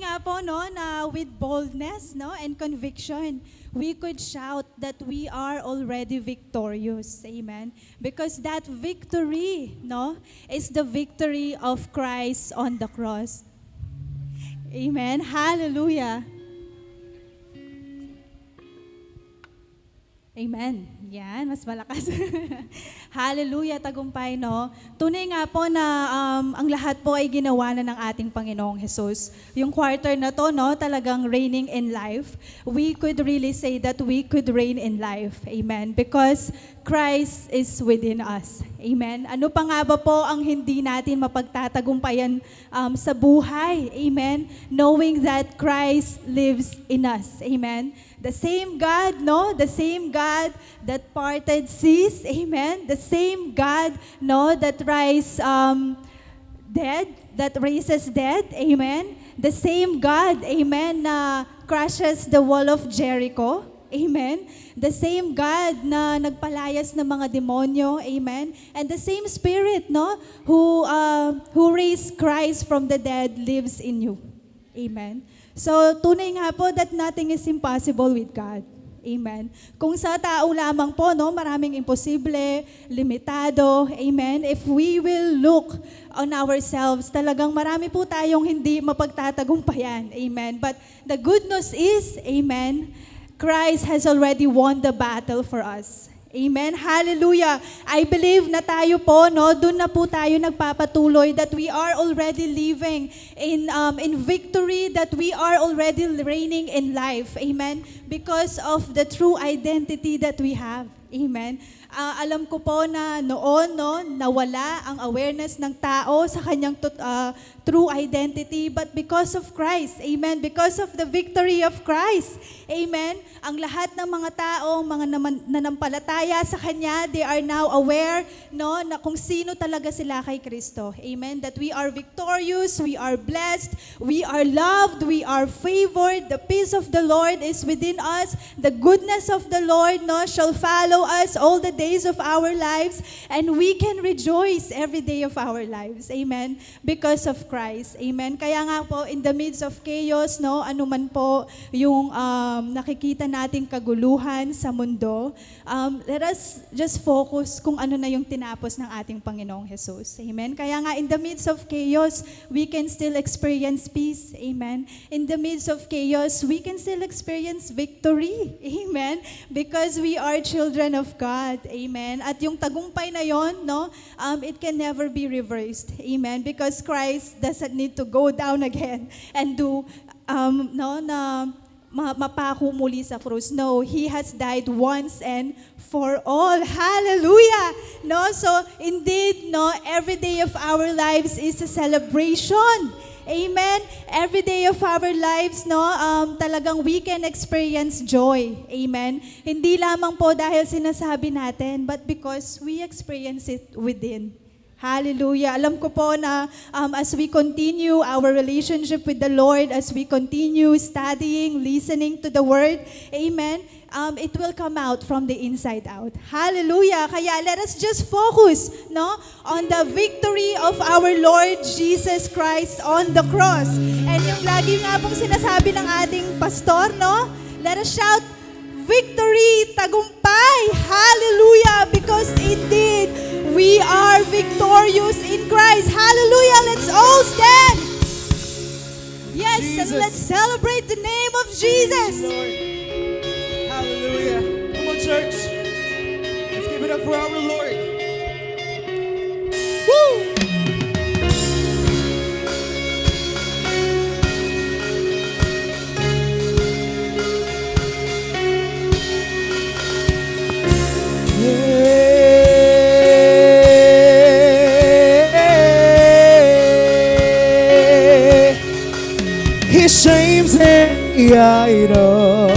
tunay nga po no na with boldness no and conviction we could shout that we are already victorious. Amen. Because that victory no is the victory of Christ on the cross. Amen. Hallelujah. Amen. Yan, mas malakas. Hallelujah, tagumpay, no? Tunay nga po na ang lahat po ay ginawa na ng ating Panginoong Jesus. Yung quarter na to, no, talagang reigning in life. We could really say that we could reign in life. Amen. Because Christ is within us. Amen. Ano pa nga ba po ang hindi natin mapagtatagumpayan sa buhay? Amen. Knowing that Christ lives in us. Amen. The same God, no? The same God that parted seas, amen? The same God, no? That raises dead, amen? The same God, amen, na crushes the wall of Jericho, amen? The same God na nagpalayas ng mga demonyo, amen? And the same Spirit, no? Who raised Christ from the dead lives in you, amen? So, tunay nga po that nothing is impossible with God. Amen. Kung sa tao lamang po, no, maraming imposible, limitado. Amen. If we will look on ourselves, talagang marami po tayong hindi mapagtatagumpayan. Amen. But the good news is, amen, Christ has already won the battle for us. Amen. Hallelujah. I believe na tayo po, no, doon na po tayo nagpapatuloy that we are already living in victory, that we are already reigning in life. Amen. Because of the true identity that we have. Amen. Alam ko po na noon, no, nawala ang awareness ng tao sa kanyang true identity, but because of Christ, amen, because of the victory of Christ, amen, ang lahat ng mga tao, mga nanampalataya sa Kanya, they are now aware, no, na kung sino talaga sila kay Kristo, amen, that we are victorious, we are blessed, we are loved, we are favored, the peace of the Lord is within us, the goodness of the Lord, no, shall follow us all the days of our lives, and we can rejoice every day of our lives, amen, because of Christ. Amen. Kaya nga po, in the midst of chaos, no, anuman po yung nakikita nating kaguluhan sa mundo, let us just focus kung ano na yung tinapos ng ating Panginoong Jesus. Amen. Kaya nga, in the midst of chaos, we can still experience peace. Amen. In the midst of chaos, we can still experience victory. Amen. Because we are children of God. Amen. At yung tagumpay na yon, no, it can never be reversed. Amen. Because Christ doesn't need to go down again and do, mapako muli sa krus. No, He has died once and for all. Hallelujah! No, so indeed, no, every day of our lives is a celebration. Amen. Every day of our lives, no, talagang we can experience joy. Amen. Hindi lamang po dahil sinasabi natin, but because we experience it within. Hallelujah. Alam ko po na as we continue our relationship with the Lord, as we continue studying, listening to the Word, amen, it will come out from the inside out. Hallelujah. Kaya let us just focus, no, on the victory of our Lord Jesus Christ on the cross. And yung lagi nga pong sinasabi ng ating pastor, no, let us shout, victory, tagumpay, hallelujah, because indeed, we are victorious in Christ. Hallelujah, let's all stand. Yes, Jesus. and let's celebrate the name of Jesus. Lord. Hallelujah. Come on, church. Let's give it up for our Lord. Woo! He shames any idol.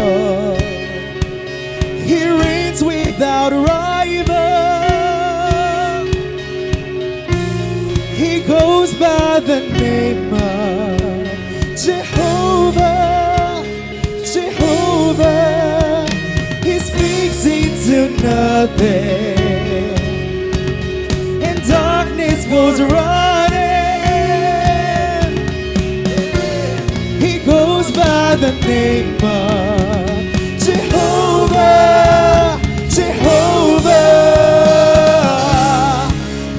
He reigns without rival. He goes by the name of Jehovah, Jehovah. He speaks into nothing, and darkness goes running. He the name of Jehovah, Jehovah.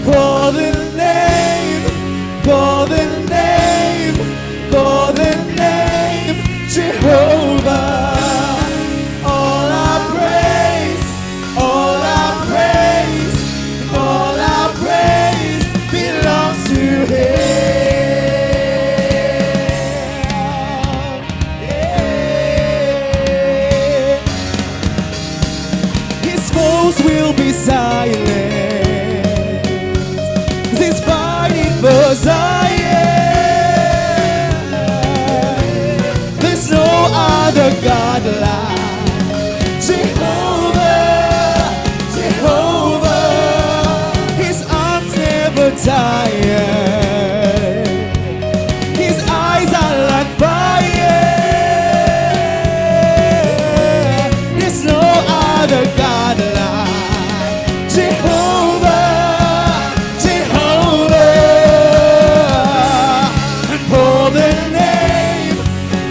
Call the name, call the name, call the name, Jehovah. All our praise, all our praise, all our praise belongs to Him. Yeah. His foes will be silent, 'cause He's fighting for Zion. There's no other God like Jehovah, Jehovah. His arms never tire, His eyes are like fire. There's no other God like Jehovah, Jehovah. And call the name,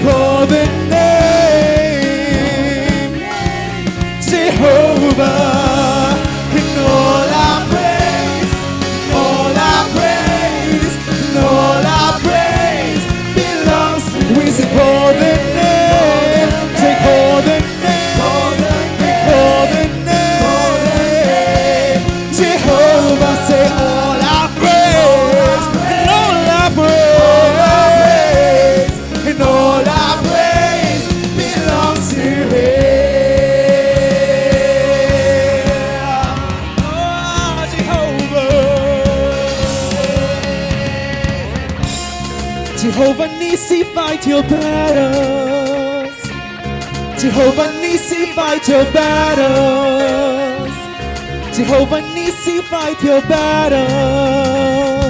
call the name, Jehovah. In all our praise, all our praise, and all our praise belongs to we say call the name, say call the name, call the name, Jehovah. Say all our praise, and all our praise, and all our praise belongs to Him. Oh, Jehovah. Jehovah Nissi, fight your battles. Jehovah Nissi, fight your battles. Jehovah Nissi, fight your battles.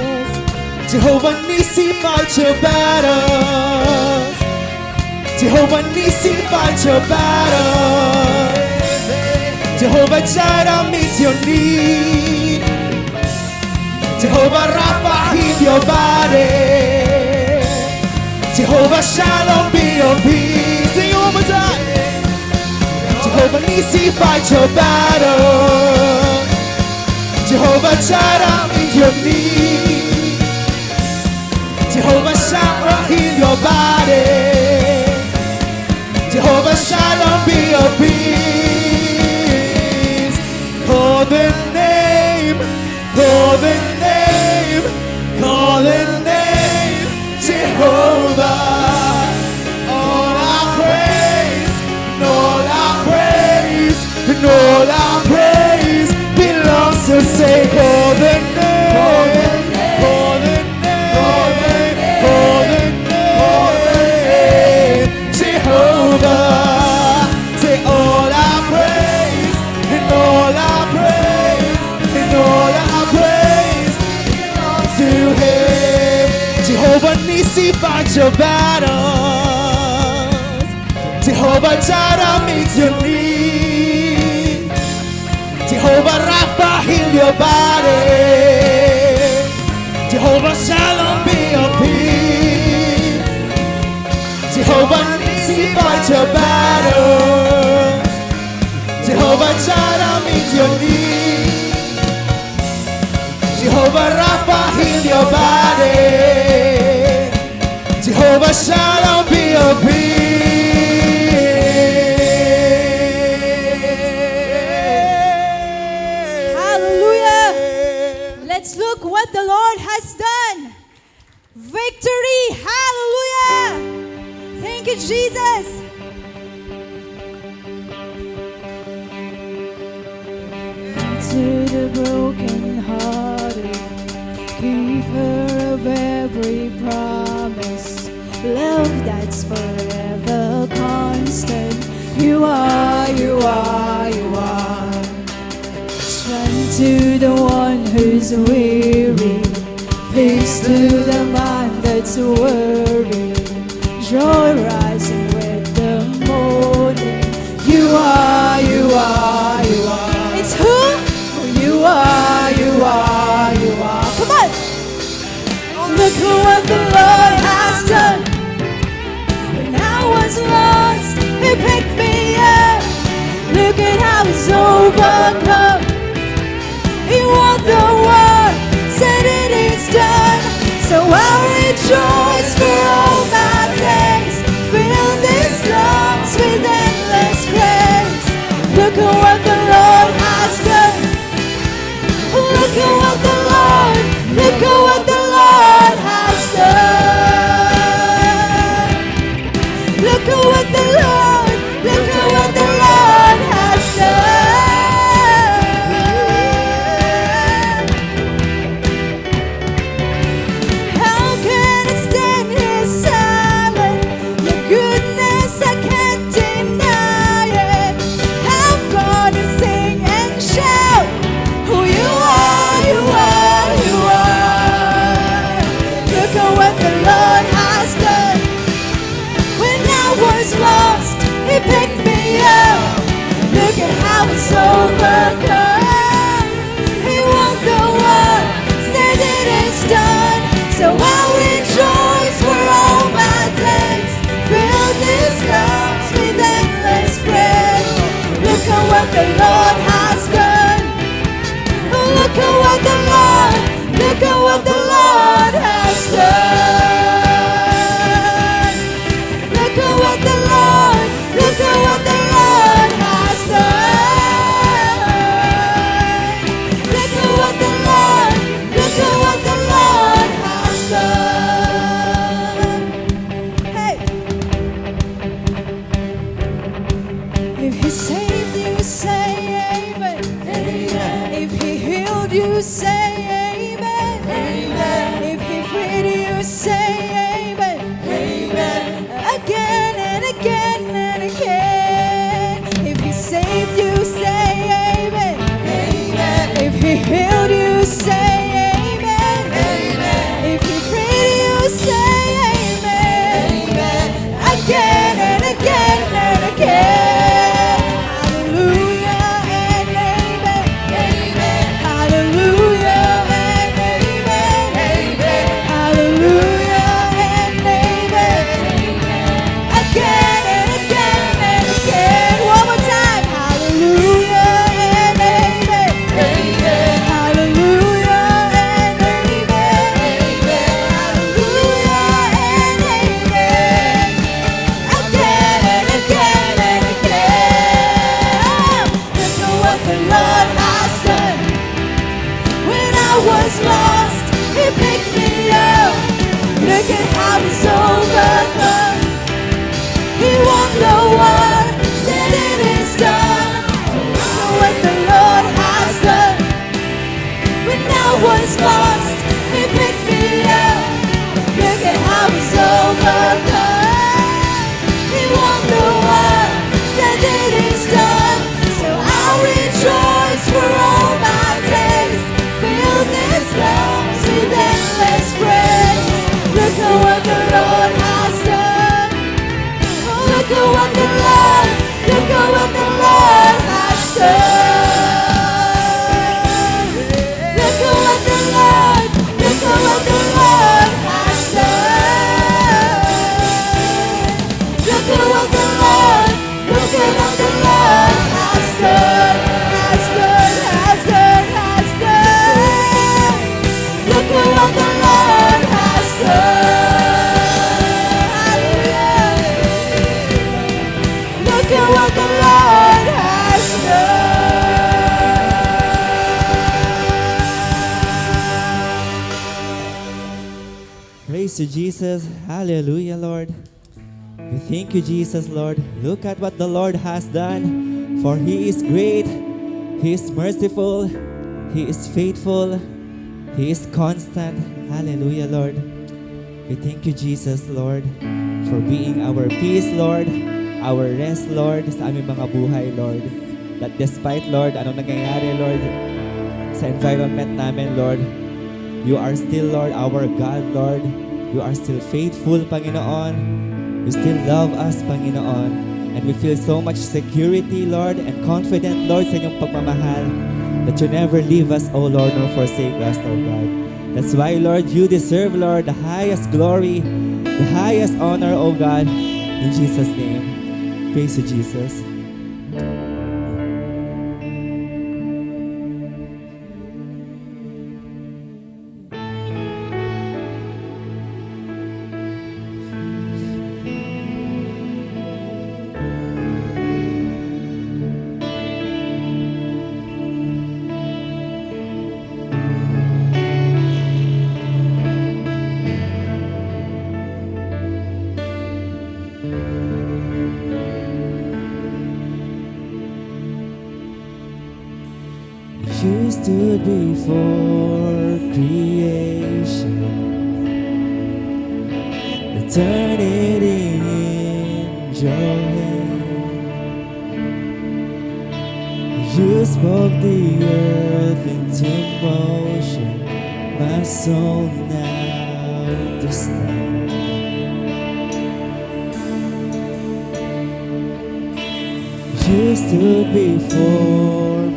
Jehovah Nissi, fight your battles. Jehovah Nissi, fight your battles. Jehovah Jireh, meet your need. Jehovah Rapha, heal your body. Jehovah Shalom, be your peace. Sing it one more time. Jehovah Nissi, fight your battle. Jehovah Jireh, meet your need. Jehovah Shammah, heal your body. Jehovah Shalom, be your peace. Call the name, call the name, call the name, Jehovah. All our praise, and all our praise, and all our praise belongs to say call the name, call the name, call the name, call the name, Jehovah. Say all our praise, and all our praise, and all our praise belongs to Him. Jehovah Nissi, fight your battles. Jehovah Jireh, meet your need. Jehovah Rapha, heal your body. Jehovah Shalom, be your peace. Jehovah Nissi, fight your battles. Jehovah Jireh, meet your need. Jehovah Rapha, heal your body. Jehovah Shalom, be your peace. Hallelujah. Let's look what the Lord has done. Victory. Hallelujah. Thank you, Jesus. To the brokenhearted, keeper of every promise, love that's forever constant. You are, you are, you are. Strength to the one who's weary, peace to the mind that's worried, joy rising with the morning. You are, you are, you are. It's who? You are, you are, you are. Come on! Look at what the Lord has done. When I was lost, overcome. He won the war, said it is done. So I'll rejoice for all my days. Fill these lungs with endless praise. Look at what the Lord has done. Look at what the Lord, look at what the Lord has done. Look at what the Lord, look at what the Lord has done. Look at what the Lord, look at what the Lord has done. Hey! If He saved you, say amen. Amen. If He healed you, say amen. Amen. If He freed you, say amen. Amen. Again and again and again. If He saved you, say amen. Amen. If He healed you, say amen. Amen. If He freed you, say amen. Amen. Again and again and again. Hallelujah and amen. Amen. Hallelujah and amen. Amen. Hallelujah and amen. Again and again and again. One more time. Hallelujah and amen. Amen. Hallelujah and amen. Amen. Hallelujah and amen. Again and again and again. Look at what the Lord has done. When I was lost, He picked me up. Look at how He's overcome. He won the war, said it is done. Look at what the Lord has done. When I was lost, He picked me up. Look at how He's overcome. He won the war, said it is done. So I'll rejoice for all my days. Fill this lungs with endless praise. Look at what the Lord has done. Look at what the Lord, look at what the Lord has done. Look at what the Lord, look at what the Lord has done. Look at what the Lord, look at what the Lord has done, has done, has done, has done. Look at what the Lord has done. Hallelujah. Look at what the Lord has done. Praise to Jesus. Hallelujah, Lord. We thank you, Jesus, Lord. Look at what the Lord has done. For He is great. He is merciful. He is faithful. He is constant. Hallelujah, Lord. We thank you, Jesus, Lord, for being our peace, Lord, our rest, Lord, sa aming mga buhay, Lord. That despite, Lord, anong nangyayari, Lord, sa environment namin, Lord, you are still, Lord, our God, Lord. You are still faithful, Panginoon. You still love us, Panginoon. And we feel so much security, Lord, and confident, Lord, sa inyong pagmamahal, that you never leave us, O Lord, nor forsake us, O God. That's why, Lord, you deserve, Lord, the highest glory, the highest honor, O God. In Jesus' name. Praise to Jesus. You stood before creation, eternity in your hand. You spoke the earth into motion, my soul now to stand. You stood before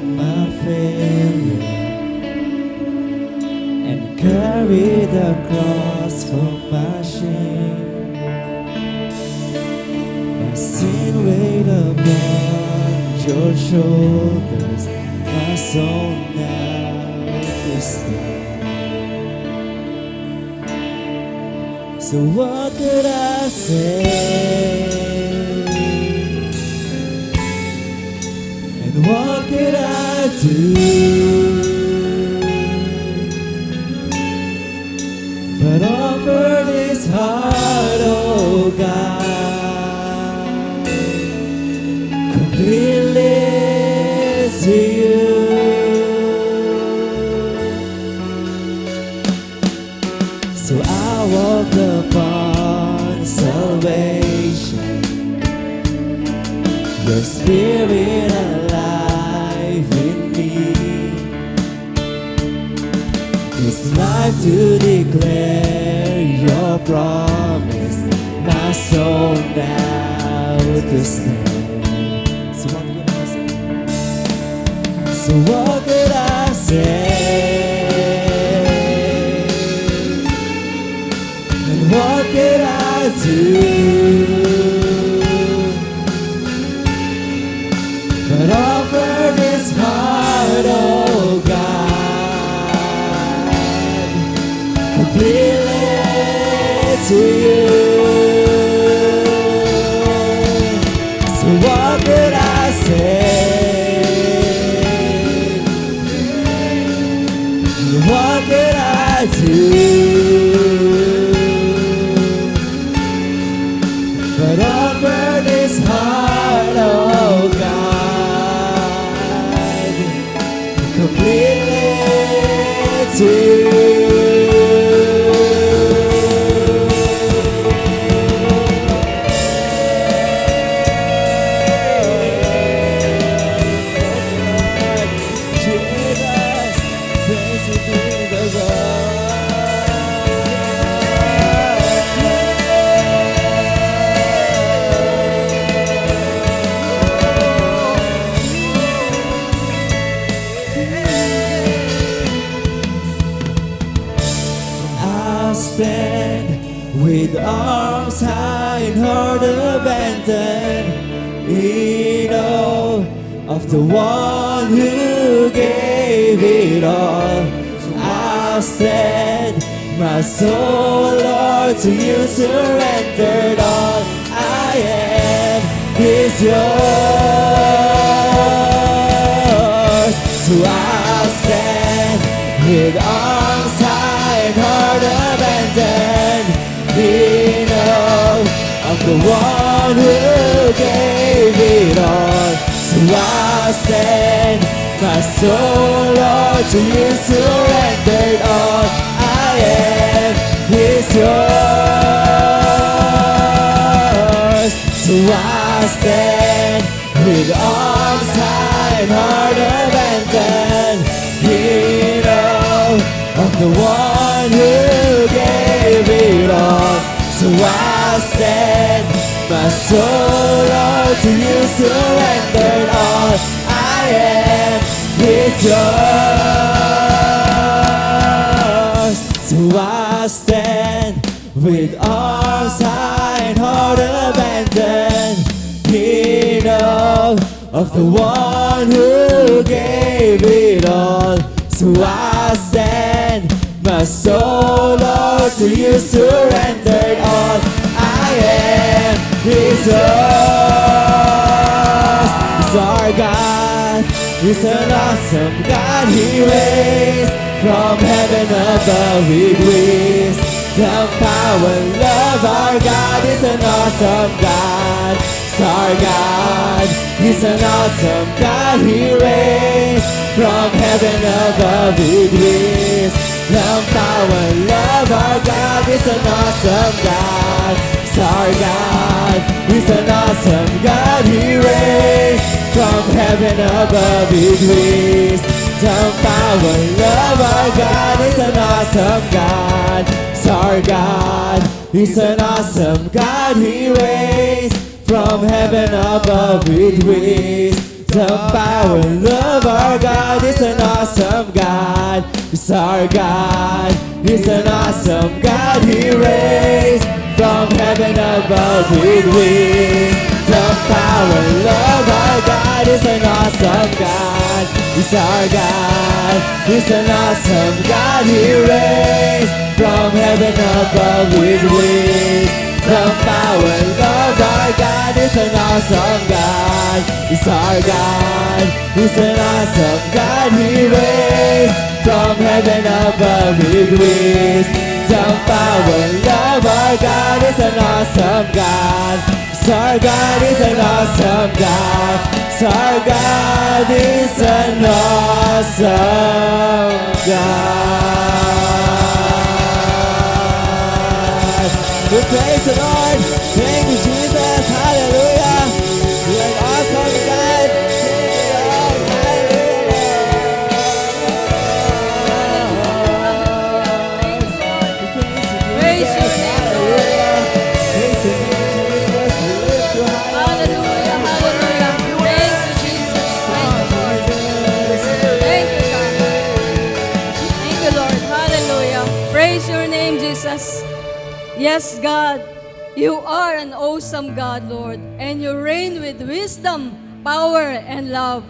carry the cross for my shame. My sin weighed upon your shoulders, my soul now is there. So what could I say? And what could I do? But offer this heart, oh God, completely to you. So I walk upon salvation, your spirit alive in me. This life to declare your promise, my soul now to stand. So what could I say? So what could I say? And what could I do? But offer this heart, oh God, completely to you. So what could I say? What could I do? But offer this heart, oh God, completely to you. I'll stand with arms high and heart abandoned in awe of the one who gave it all. I'll stand, my soul, Lord, to you surrendered all. I am is yours. So I'll stand with arms high and heart abandoned in awe of the one who gave it all. So I'll stand, my soul, Lord, to you surrendered all. I am is yours. So I'll stand with arms high and heart abandoned in awe of the one who gave it all. So I'll stand, my soul, Lord, to you surrendered all. I am is yours. So I'll stand with arms high and heart abandoned in awe of the one who gave it all. So I'll stand, my soul, Lord, to you surrendered all. I am is yours. It's our God, He's an awesome God. He reigns from heaven above with wisdom, power, and love. Our God is an awesome God. It's our God, He's an awesome God. He reigns from heaven above with wisdom, power, and love. Our God is an awesome God. It's our God, He's an awesome God. He reigns from heaven above with wisdom, power, and love. Our God is an awesome God. It's our God, He's an awesome God. He reigns from heaven above with wisdom, The power and love, our God is an awesome God. He's our God, He's an awesome God. He reigns from heaven above with wings. The power and love, our God is an awesome God. He's our God, He's an awesome God. He reigns from heaven above with wings. The power and love, our God is an awesome God. He's our God, He's an awesome God. He reigns from heaven above with wings. The power and love, our God is an awesome God. He's our God is an awesome God. He's our God is an awesome God. We praise the Lord. Thank you, Jesus. Hallelujah. You are an awesome God. Thank you, Lord. Hallelujah. Praise your name, Lord. Praise the name, Jesus. We lift you high. Hallelujah, hallelujah. Thank you, Jesus. Thank you, Lord. Thank you, God. Thank you, Lord. Hallelujah. Praise your name, Jesus. Yes, God, you are an awesome God, Lord, and you reign with wisdom, power, and love.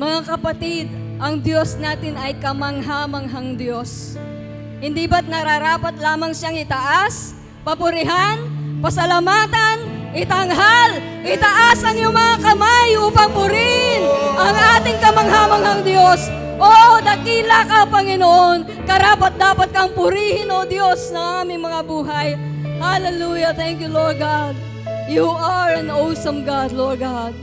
Mga kapatid, ang Diyos natin ay kamangha-manghang Diyos. Hindi ba't nararapat lamang siyang itaas, papurihan, pasalamatan, itanghal, itaas ang iyong mga kamay upang purihin ang ating kamangha-manghang Diyos. Oh, dakila ka, Panginoon. Karapat dapat kang purihin, oh Diyos, ng aming mga buhay. Hallelujah. Thank you, Lord God. You are an awesome God, Lord God.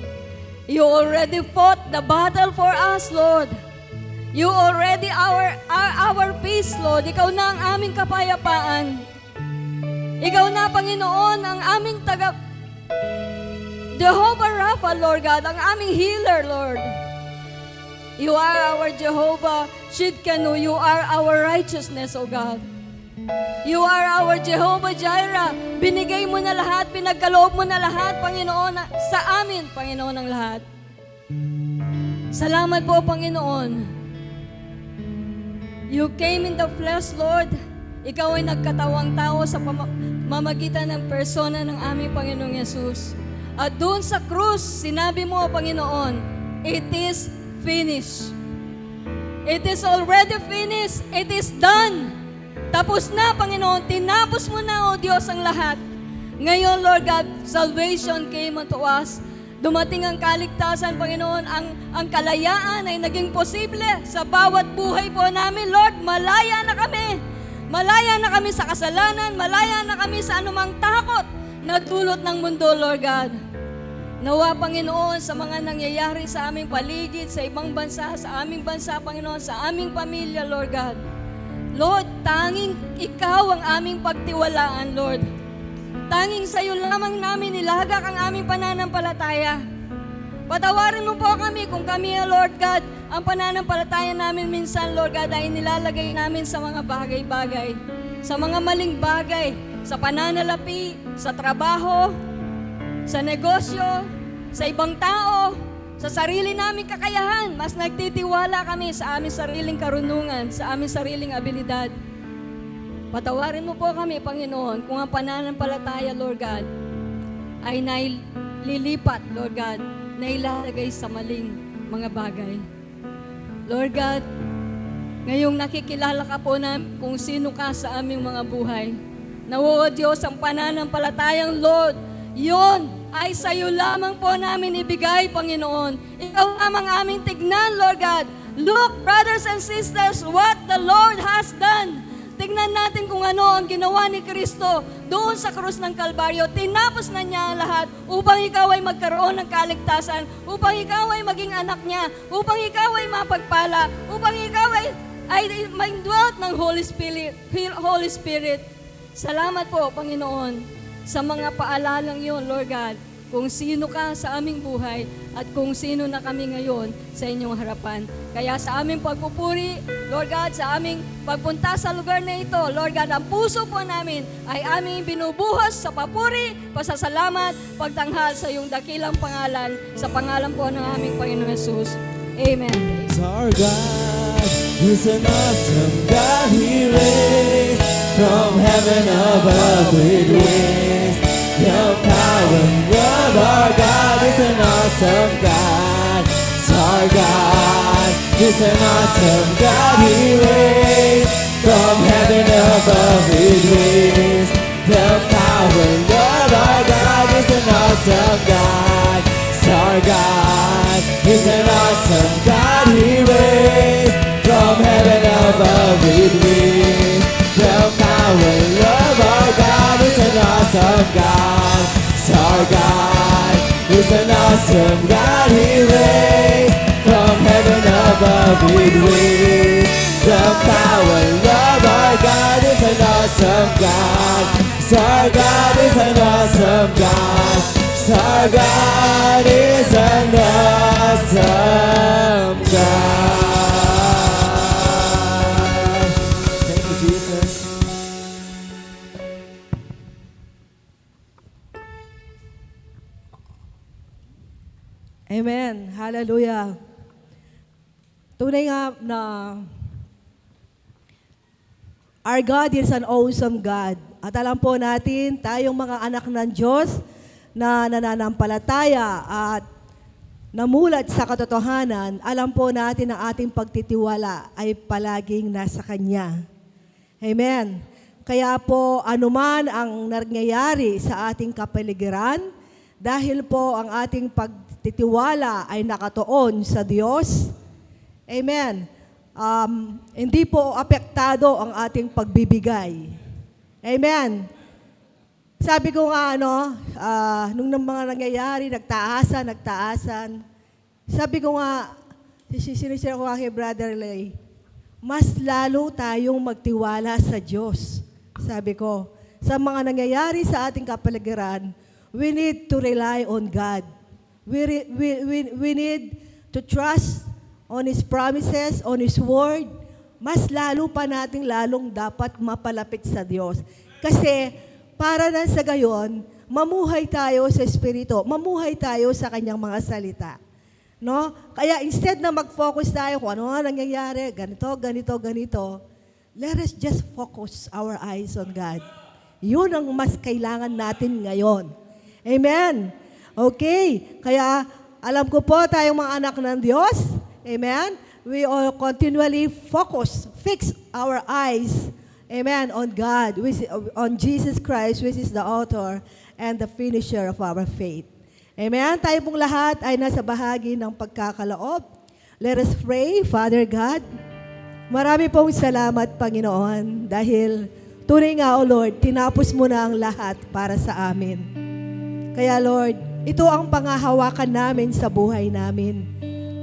You already fought the battle for us, Lord. You already our peace, Lord. Ikaw na ang aming kapayapaan. Ikaw na, Panginoon, ang aming Jehovah Rapha, Lord God, ang aming healer, Lord. You are our Jehovah Shidkenu. You are our righteousness, O God. You are our Jehovah Jireh. Binigay mo na lahat, pinagkaloob mo na lahat, Panginoon, sa amin, Panginoon, ang lahat. Salamat po, Panginoon. You came in the flesh, Lord. Ikaw ay nagkatawang tao sa mamagitan ng persona ng aming Panginoong Yesus. At doon sa krus, sinabi mo, Panginoon, it is finished. It is already finished. It is done. Tapos na, Panginoon. Tinapos mo na, O Diyos, ang lahat. Ngayon, Lord God, salvation came unto us. Dumating ang kaligtasan, Panginoon. Ang kalayaan ay naging posible sa bawat buhay po namin. Lord, malaya na kami. Malaya na kami sa kasalanan. Malaya na kami sa anumang takot na dulot ng mundo, Lord God. Nawa, Panginoon, sa mga nangyayari sa aming paligid, sa ibang bansa, sa aming bansa, Panginoon, sa aming pamilya, Lord God. Lord, tanging Ikaw ang aming pagtiwalaan, Lord. Tanging sa iyo lamang namin ilagak ang aming pananampalataya. Patawarin mo po kami kung kami, Lord God, ang pananampalataya namin minsan, Lord God, ay nilalagay namin sa mga bagay-bagay, sa mga maling bagay, sa pananalapi, sa trabaho, sa negosyo, sa ibang tao, sa sarili naming kakayahan. Mas nagtitiwala kami sa aming sariling karunungan, sa aming sariling abilidad. Patawarin mo po kami, Panginoon, kung ang pananampalataya, Lord God, ay naililipat, Lord God, na ilalagay sa maling mga bagay. Lord God, ngayong nakikilala ka po na kung sino ka sa aming mga buhay. Nawa, Diyos, ang pananampalatayang, Lord, yun ay sa iyo lamang po namin ibigay, Panginoon. Ikaw lamang aming tignan, Lord God. Look, brothers and sisters, what the Lord has done. Tignan natin kung ano ang ginawa ni Kristo doon sa krus ng Kalbaryo. Tinapos na niya ang lahat upang ikaw ay magkaroon ng kaligtasan, upang ikaw ay maging anak niya, upang ikaw ay mapagpala, upang ikaw ay ma-indwelt ng Holy Spirit. Salamat po, Panginoon, sa mga paalalang yun, Lord God. kung sino ka sa aming buhay at kung sino na kami ngayon sa inyong harapan. Kaya sa aming pagpupuri, Lord God, sa aming pagpunta sa lugar na ito, Lord God, ang puso po namin ay aming binubuhos sa papuri, pasasalamat, pagtanghal sa iyong dakilang pangalan, sa pangalan po ng aming Panginoon Jesus. Amen. Our God is an awesome God. He raised from heaven above with wings. The power and love. Our God is an awesome God. Our God is an awesome God. He raised from heaven above with wings. The power and love. Our God is an awesome God. Our God is an awesome God. He raised from heaven above with wings. The power and love. Our God is an awesome God. Our God is an awesome God. He raised from heaven above with wings. The power and love. Our God is an awesome God. Our God is an awesome God. Our God is an awesome God. Thank you, Jesus. Amen. Hallelujah. Tunay nga na our God is an awesome God. At alam po natin, tayong mga anak ng Diyos na nananampalataya at namulat sa katotohanan, alam po natin na ating pagtitiwala ay palaging nasa Kanya. Amen. Kaya po, anuman ang nangyayari sa ating kapaligiran, dahil po ang ating pagtitiwala ay nakatuon sa Diyos, amen, hindi po apektado ang ating pagbibigay. Amen. Sabi ko nga, nung mga nangyayari, nagtaasan. Sabi ko nga, sinishare ko nga kay Brother Lay, mas lalo tayong magtiwala sa Diyos. Sabi ko, sa mga nangyayari sa ating kapaligiran, we need to rely on God. We need to trust on His promises, on His word. Mas lalo pa nating lalong dapat mapalapit sa Diyos. Kasi para na sa gayon, mamuhay tayo sa Espiritu, mamuhay tayo sa Kanyang mga salita. No? Kaya instead na mag-focus tayo kung ano nga nangyayari, ganito, let us just focus our eyes on God. Yun ang mas kailangan natin ngayon. Amen. Okay. Kaya alam ko po tayong mga anak ng Diyos. Amen. We all continually fix our eyes, amen, on God, on Jesus Christ, which is the author and the finisher of our faith. Amen. Tayo pong lahat ay nasa bahagi ng pagkakaloob. Let us pray. Father God, marami pong salamat, Panginoon, dahil tunay nga, O Lord, tinapos mo na ang lahat para sa amin. Kaya, Lord, ito ang pangahawakan namin sa buhay namin.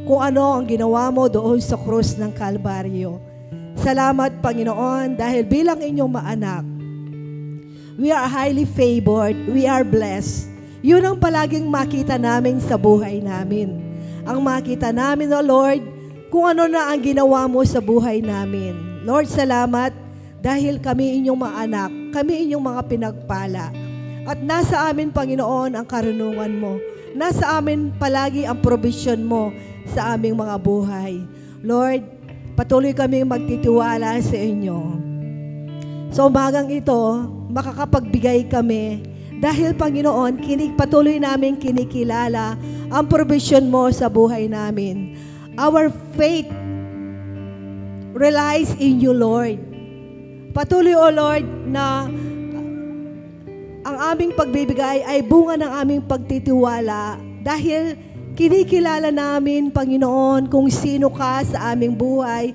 Kung ano ang ginawa mo doon sa krus ng Kalbaryo. Salamat, Panginoon, dahil bilang inyong maanak, we are highly favored, we are blessed. Yun ang palaging makita namin sa buhay namin. Ang makita namin, O Lord, kung ano na ang ginawa mo sa buhay namin. Lord, salamat dahil kami inyong mga anak, kami inyong mga pinagpala. At nasa amin, Panginoon, ang karunungan mo. Nasa amin palagi ang provision mo sa aming mga buhay. Lord, patuloy kaming magtitiwala sa inyo. Sa umagang ito, makakapagbigay kami dahil, Panginoon, patuloy namin kinikilala ang provision mo sa buhay namin. Our faith relies in you, Lord. Patuloy, O Lord, na ang aming pagbibigay ay bunga ng aming pagtitiwala dahil kinikilala namin, Panginoon, kung sino ka sa aming buhay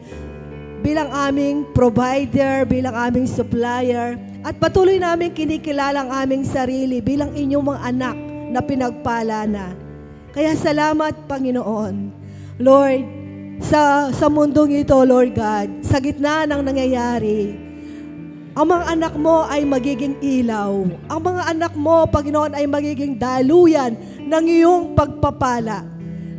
bilang aming provider, bilang aming supplier, at patuloy namin kinikilala ang aming sarili bilang inyong mga anak na pinagpala na. Kaya salamat, Panginoon. Lord, sa mundong ito, Lord God, sa gitna ng nangyayari, Ang mga anak mo ay magiging ilaw. Ang mga anak mo, Panginoon, ay magiging daluyan ng iyong pagpapala.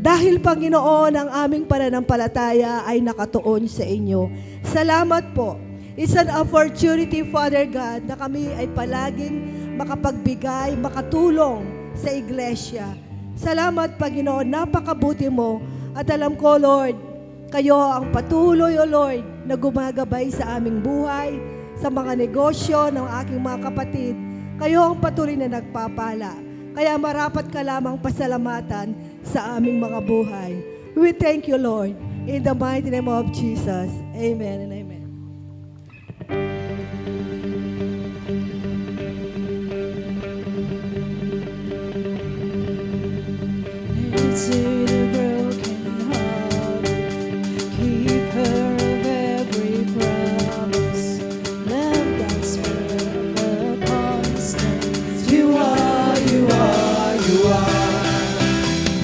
Dahil, Panginoon, ang aming pananampalataya ay nakatuon sa inyo. Salamat po. It's an opportunity, Father God, na kami ay palaging makapagbigay, makatulong sa iglesia. Salamat, Panginoon, napakabuti mo. At alam ko, Lord, kayo ang patuloy, O Lord, na gumagabay sa aming buhay, sa mga negosyo ng aking mga kapatid. Kayo ang patuloy na nagpapala. Kaya marapat ka lamang pasalamatan sa aming mga buhay. We thank you, Lord. In the mighty name of Jesus. Amen and amen. To the brokenhearted, keep her of every promise. Love that's forever constant. You are, you are, you are.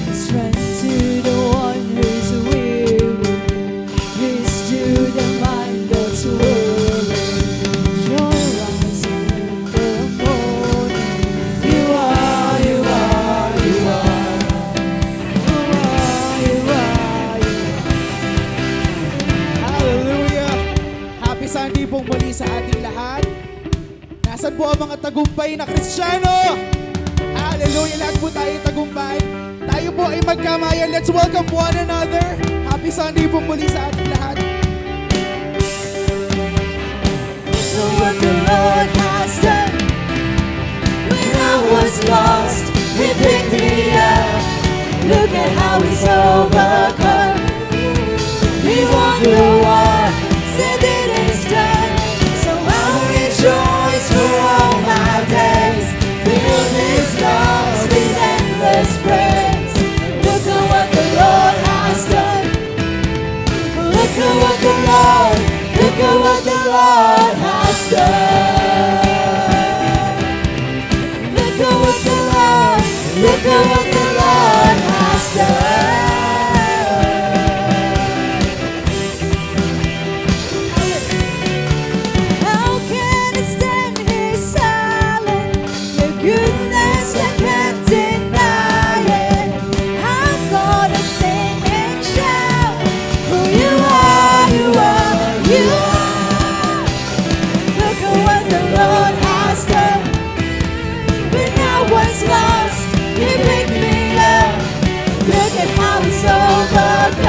Strength to the one who's weary, peace to the mind that's worried. Joy rising in the morning. You are, you are, you are. Hallelujah! Happy Sunday pong muli sa ating lahat. Nasaan po ang mga tagumpay na Kristiyano? Hallelujah! Lahat po tayo tagumpay. Tayo po ay magkamayan. Let's welcome one another. Happy Sunday po muli sa ating lahat. Look what the Lord has done. When I was lost, He picked me up. Look at how He's overcome. He won the war, said it is done. So I'll rejoice for all my days. Fill this lungs with endless praise. Look at what the Lord has done. Look at what the Lord, look at what the Lord has done. Look at what the Lord, look at what the Lord has done. How can I stand here silent? Your goodness I can't deny it. I'm gonna sing and shout who you are, you are, you are. Look at what the Lord has done. When I was lost, He picked me up. Look at how He's overcome.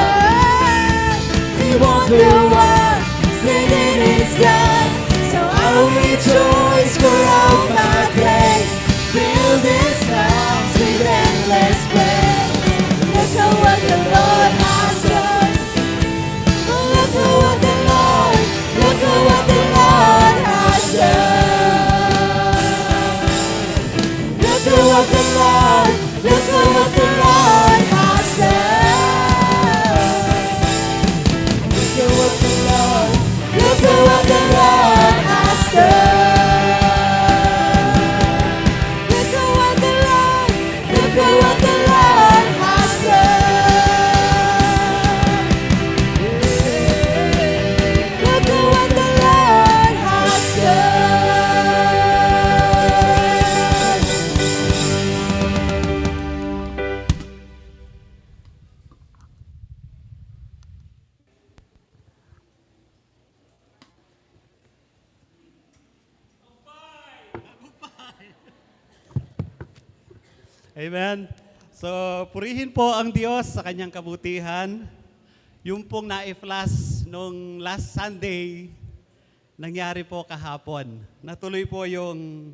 He won the war, said it is done. So I'll rejoice for all my days. Fill this house with endless praise. Look at what the Lord has done. Look at what the Lord, look at what the Lord has done. Look at what the Lord, look at what the Lord has done. Look at what the Lord, look at what the Lord has done. Look at what the Lord, look at what the Lord has done. Look at what the Lord has done. Amen. So, purihin po ang Diyos sa kanyang kabutihan. Yung pong na-flash nung last Sunday, nangyari po kahapon. Natuloy po yung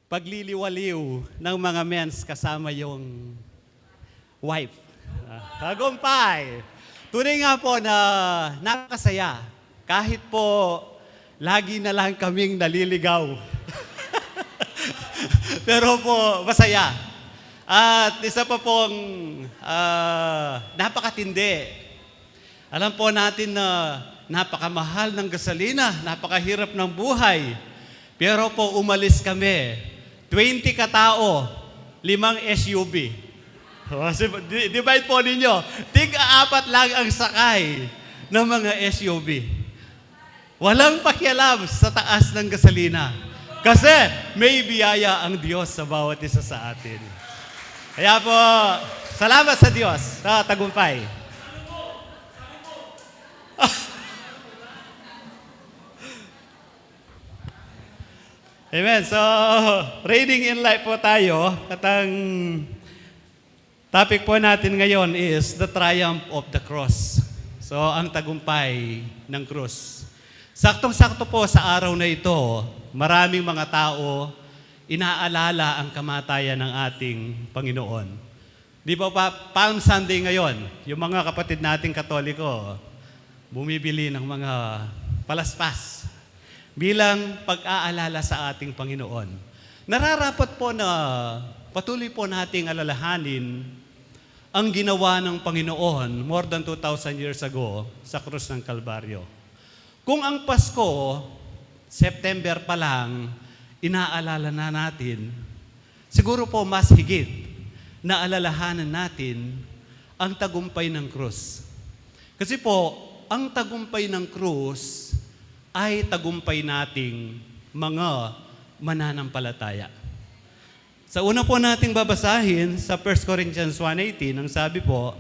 pagliliwaliw ng mga mens kasama yung wife. Tagumpay! Tunay nga po na nakakasaya. Kahit po lagi na lang kaming naliligaw. Pero po, masaya. At isa pa pong napakatindi. Alam po natin na napakamahal ng gasolina, napakahirap ng buhay. Pero po umalis kami. 20 katao, 5 SUV. Divide po ninyo. Tig-apat lang ang sakay ng mga SUV. Walang pakialam sa taas ng gasolina. Kasi may biyaya ang Diyos sa bawat isa sa atin. Kaya po, salamat sa Diyos sa tagumpay. Amen. So, reading in life po tayo. At ang topic po natin ngayon is the triumph of the cross. So, ang tagumpay ng krus. Saktong-sakto po sa araw na ito, maraming mga tao inaalala ang kamatayan ng ating Panginoon. Di ba Palm Sunday ngayon, yung mga kapatid nating Katoliko, bumibili ng mga palaspas bilang pag-aalala sa ating Panginoon. Nararapat po na patuloy po nating alalahanin ang ginawa ng Panginoon more than 2,000 years ago sa krus ng Kalbaryo. Kung ang Pasko, September pa lang, inaalala na natin, siguro po mas higit na alalahanan natin ang tagumpay ng krus. Kasi po, ang tagumpay ng krus ay tagumpay nating mga mananampalataya. Sa una po nating babasahin sa 1 Corinthians 1:18, ang sabi po,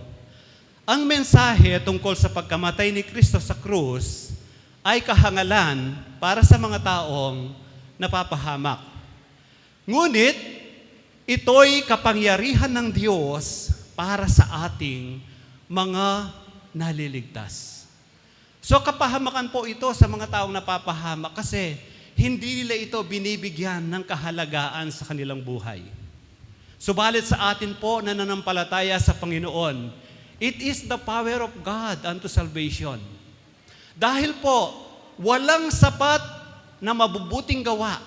ang mensahe tungkol sa pagkamatay ni Kristo sa krus ay kahangalan para sa mga taong napapahamak. Ngunit, ito'y kapangyarihan ng Diyos para sa ating mga naliligtas. So kapahamakan po ito sa mga taong napapahamak kasi hindi nila ito binibigyan ng kahalagaan sa kanilang buhay. Subalit sa atin po na nananampalataya sa Panginoon, it is the power of God unto salvation. Dahil po, walang sapat na mabubuting gawa,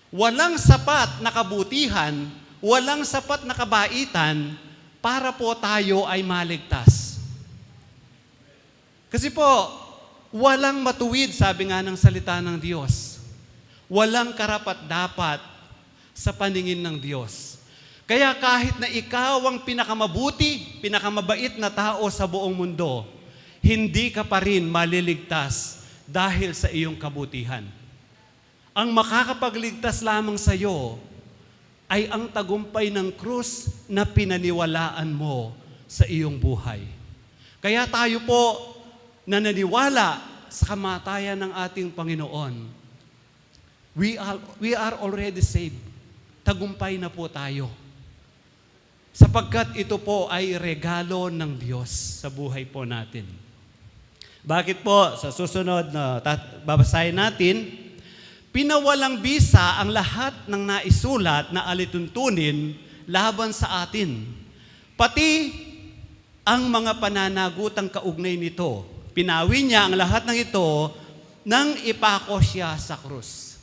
walang sapat na kabutihan, walang sapat na kabaitan para po tayo ay maligtas. Kasi po, walang matuwid, sabi nga ng salita ng Diyos. Walang karapat-dapat sa paningin ng Diyos. Kaya kahit na ikaw ang pinakamabuti, pinakamabait na tao sa buong mundo, hindi ka pa rin maliligtas dahil sa iyong kabutihan. Ang makakapagligtas lamang sa iyo ay ang tagumpay ng krus na pinaniwalaan mo sa iyong buhay. Kaya tayo po, na naniwala sa kamatayan ng ating Panginoon, we are already saved. Tagumpay na po tayo. Sapagkat ito po ay regalo ng Diyos sa buhay po natin. Bakit po? Sa susunod na babasahin natin, pinawalang bisa ang lahat ng naisulat na alituntunin laban sa atin. Pati ang mga pananagutang kaugnay nito. Pinawi niya ang lahat ng ito nang ipako siya sa krus.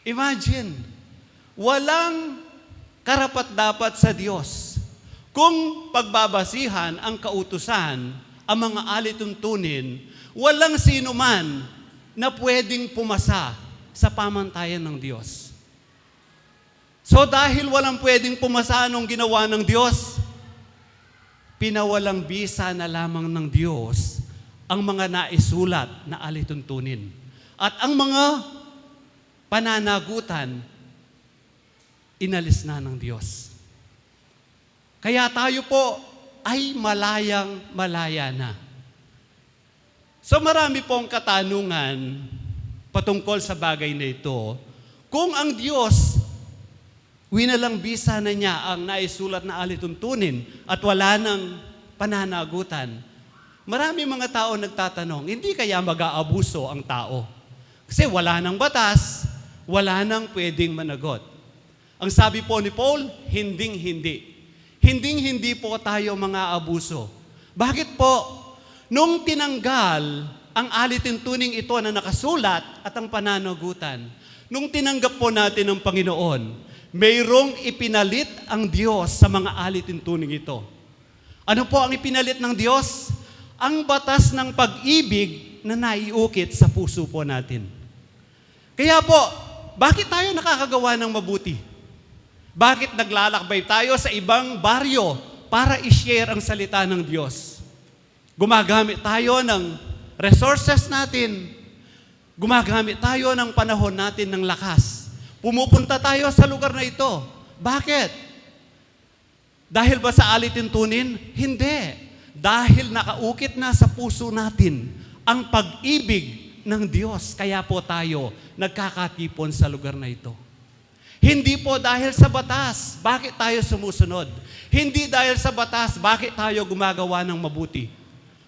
Imagine, walang karapat-dapat sa Diyos kung pagbabasihan ang kautusan, ang mga alituntunin, walang sino man na pwedeng pumasa sa pamantayan ng Diyos. So dahil walang pwedeng pumasa nung ginawa ng Diyos, pinawalang bisa na lamang ng Diyos ang mga naisulat na alituntunin. At ang mga pananagutan, inalis na ng Diyos. Kaya tayo po ay malayang-malaya na. So marami pong katanungan patungkol sa bagay na ito. Kung ang Diyos, winalang bisa na niya ang naisulat na alituntunin at wala ng pananagutan, marami mga tao nagtatanong, hindi kaya mag-aabuso ang tao? Kasi wala nang batas, wala nang pwedeng managot. Ang sabi po ni Paul, hinding-hindi. Hinding-hindi po tayo mga abuso. Bakit po? Nung tinanggal ang alituntuning ito na nakasulat at ang pananagutan, nung tinanggap po natin ng Panginoon, mayroong ipinalit ang Diyos sa mga alituntuning ito. Ano po ang ipinalit ng Diyos? Ang batas ng pag-ibig na naiukit sa puso po natin. Kaya po, bakit tayo nakakagawa ng mabuti? Bakit naglalakbay tayo sa ibang baryo para i-share ang salita ng Diyos? Gumagamit tayo ng resources natin, Gumagamit tayo ng panahon natin ng lakas. Pumupunta tayo sa lugar na ito. Bakit? Dahil ba sa alituntunin? Hindi. Dahil nakaukit na sa puso natin ang pag-ibig ng Diyos. Kaya po tayo nagkakatipon sa lugar na ito. Hindi po dahil sa batas, bakit tayo sumusunod? Hindi dahil sa batas, bakit tayo gumagawa ng mabuti?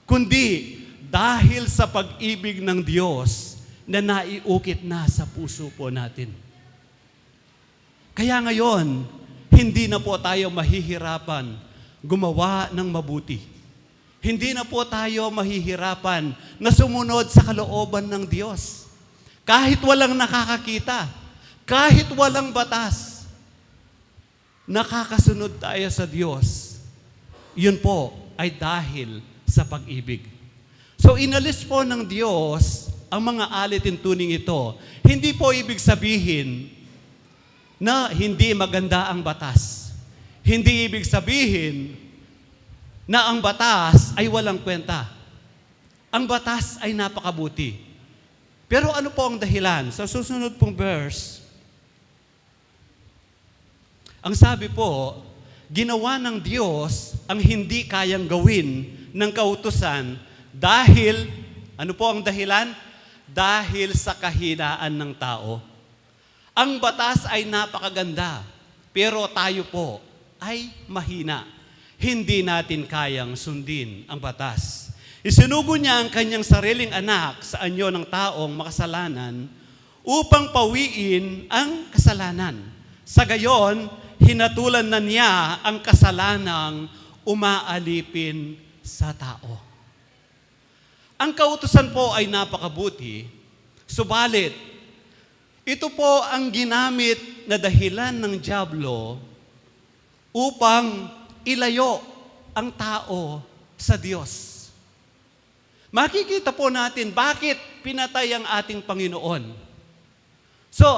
Kundi dahil sa pag-ibig ng Diyos na naiukit na sa puso po natin. Kaya ngayon, hindi na po tayo mahihirapan gumawa ng mabuti. Hindi na po tayo mahihirapan na sumunod sa kalooban ng Diyos. Kahit walang nakakakita, kahit walang batas, nakakasunod tayo sa Diyos. Yun po ay dahil sa pag-ibig. So inalis po ng Diyos ang mga alituntuning ito. Hindi po ibig sabihin na hindi maganda ang batas. Hindi ibig sabihin na ang batas ay walang kwenta. Ang batas ay napakabuti. Pero ano po ang dahilan? Sa susunod pong verse, ang sabi po, ginawa ng Diyos ang hindi kayang gawin ng kautusan dahil, ano po ang dahilan? Dahil sa kahinaan ng tao. Ang batas ay napakaganda, pero tayo po ay mahina. Hindi natin kayang sundin ang batas. Isinugo niya ang kanyang sariling anak sa anyo ng taong makasalanan upang pawiin ang kasalanan. Sa gayon, hinatulan na niya ang kasalanang umaalipin sa tao. Ang kautusan po ay napakabuti, subalit, ito po ang ginamit na dahilan ng dyablo upang ilayo ang tao sa Diyos. Makikita po natin bakit pinatay ang ating Panginoon. So,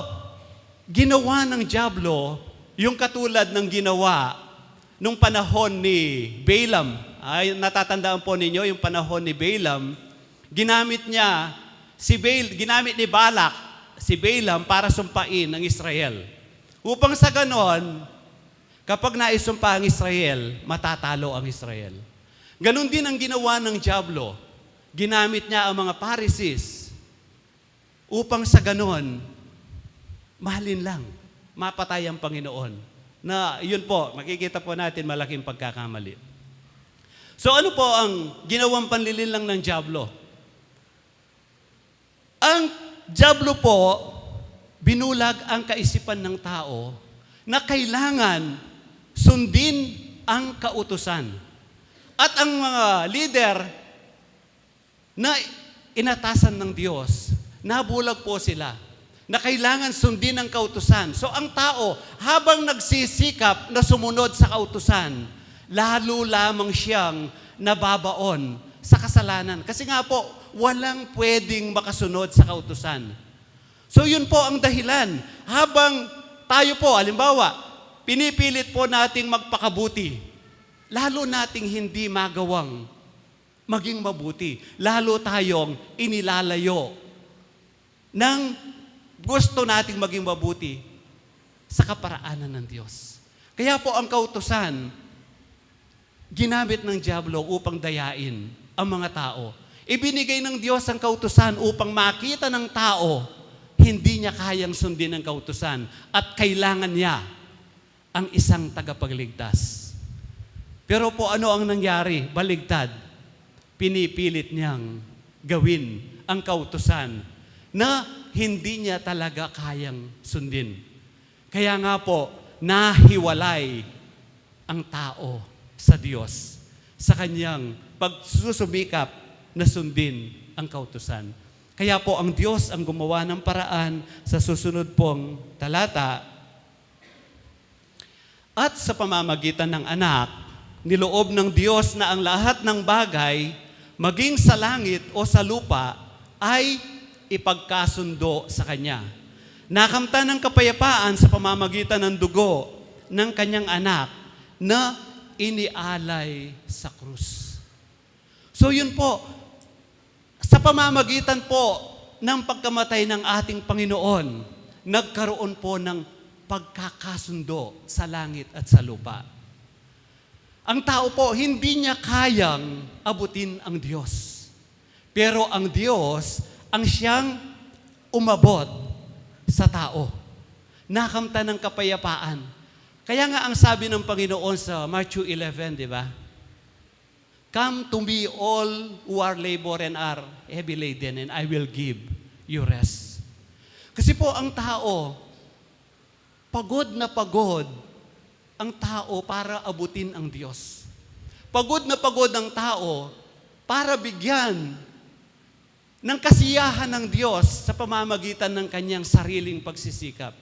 ginawa ng dyablo yung katulad ng ginawa nung panahon ni Balaam. Ay, natatandaan po ninyo yung panahon ni Balaam. Ginamit ni Balak si Balaam para sumpain ang Israel. Upang sa ganon, kapag naisumpa ang Israel, matatalo ang Israel. Ganon din ang ginawa ng dyablo. Ginamit niya ang mga Pharisees upang sa ganon, mahalin lang, mapatay ang Panginoon. Na yun po, makikita po natin malaking pagkakamali. So ano po ang ginawang panlilinlang ng dyablo? Ang dyablo po, binulag ang kaisipan ng tao na kailangan sundin ang kautusan. At ang mga leader na inatasan ng Diyos, nabulag po sila na kailangan sundin ang kautusan. So ang tao, habang nagsisikap na sumunod sa kautusan, lalo lamang siyang nababaon sa kasalanan. Kasi nga po, walang pwedeng makasunod sa kautusan. So yun po ang dahilan. Habang tayo po, halimbawa, pinipilit po nating magpakabuti, lalo nating hindi magawang maging mabuti. Lalo tayong inilalayo ng gusto nating maging mabuti sa kaparaanan ng Diyos. Kaya po ang kautusan, ginamit ng dyablo upang dayain ang mga tao. Ibinigay ng Diyos ang kautusan upang makita ng tao, hindi niya kayang sundin ang kautusan at kailangan niya ang isang tagapagligtas. Pero po ano ang nangyari? Baligtad. Pinipilit niyang gawin ang kautusan na hindi niya talaga kayang sundin. Kaya nga po, nahiwalay ang tao sa Diyos sa kanyang pagsusumikap na sundin ang kautusan. Kaya po ang Diyos ang gumawa ng paraan sa susunod pong talata. At sa pamamagitan ng anak, niloob ng Diyos na ang lahat ng bagay, maging sa langit o sa lupa, ay ipagkasundo sa Kanya. Nakamtan ng kapayapaan sa pamamagitan ng dugo ng Kanyang anak na inialay sa krus. So yun po, sa pamamagitan po ng pagkamatay ng ating Panginoon, nagkaroon po ng pagkakasundo sa langit at sa lupa. Ang tao po, hindi niya kayang abutin ang Diyos. Pero ang Diyos, ang siyang umabot sa tao. Nakamtan ng kapayapaan. Kaya nga ang sabi ng Panginoon sa Matthew 11, di ba? Come to me all who are labor and are heavy laden, and I will give you rest. Kasi po ang tao, pagod na pagod ang tao para abutin ang Diyos. Pagod na pagod ang tao para bigyan ng kasiyahan ng Diyos sa pamamagitan ng kanyang sariling pagsisikap.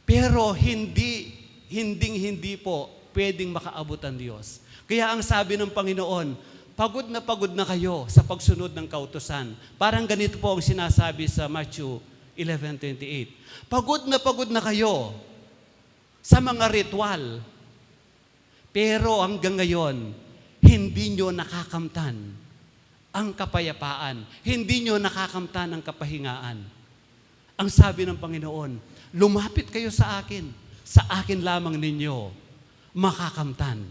Pero hindi po pwedeng makaabot ang Diyos. Kaya ang sabi ng Panginoon, pagod na kayo sa pagsunod ng kautusan. Parang ganito po ang sinasabi sa Matthew 11:28. Pagod na kayo sa mga ritual. Pero hanggang ngayon, hindi nyo nakakamtan ang kapayapaan. Hindi nyo nakakamtan ang kapahingaan. Ang sabi ng Panginoon, lumapit kayo sa akin. Sa akin lamang ninyo makakamtan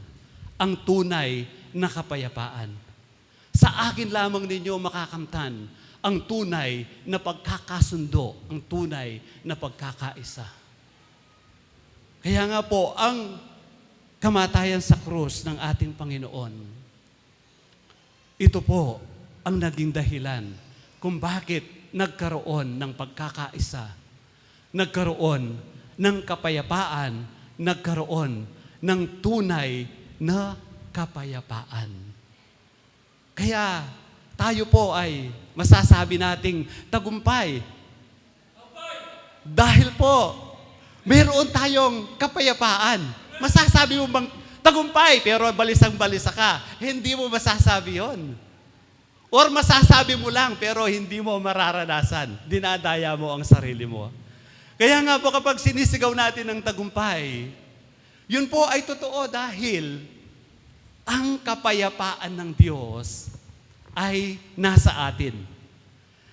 ang tunay na kapayapaan. Sa akin lamang ninyo makakamtan ang tunay na pagkakasundo, ang tunay na pagkakaisa. Kaya nga po, ang kamatayan sa krus ng ating Panginoon, ito po ang naging dahilan kung bakit nagkaroon ng pagkakaisa, nagkaroon ng kapayapaan, nagkaroon ng tunay na kapayapaan. Kaya tayo po ay masasabi nating tagumpay. Dahil po, mayroon tayong kapayapaan. Masasabi mo bang tagumpay pero balisang-balisa ka? Hindi mo masasabi yon. Or masasabi mo lang pero hindi mo mararanasan. Dinadaya mo ang sarili mo. Kaya nga po kapag sinisigaw natin ng tagumpay, yun po ay totoo dahil ang kapayapaan ng Diyos ay nasa atin.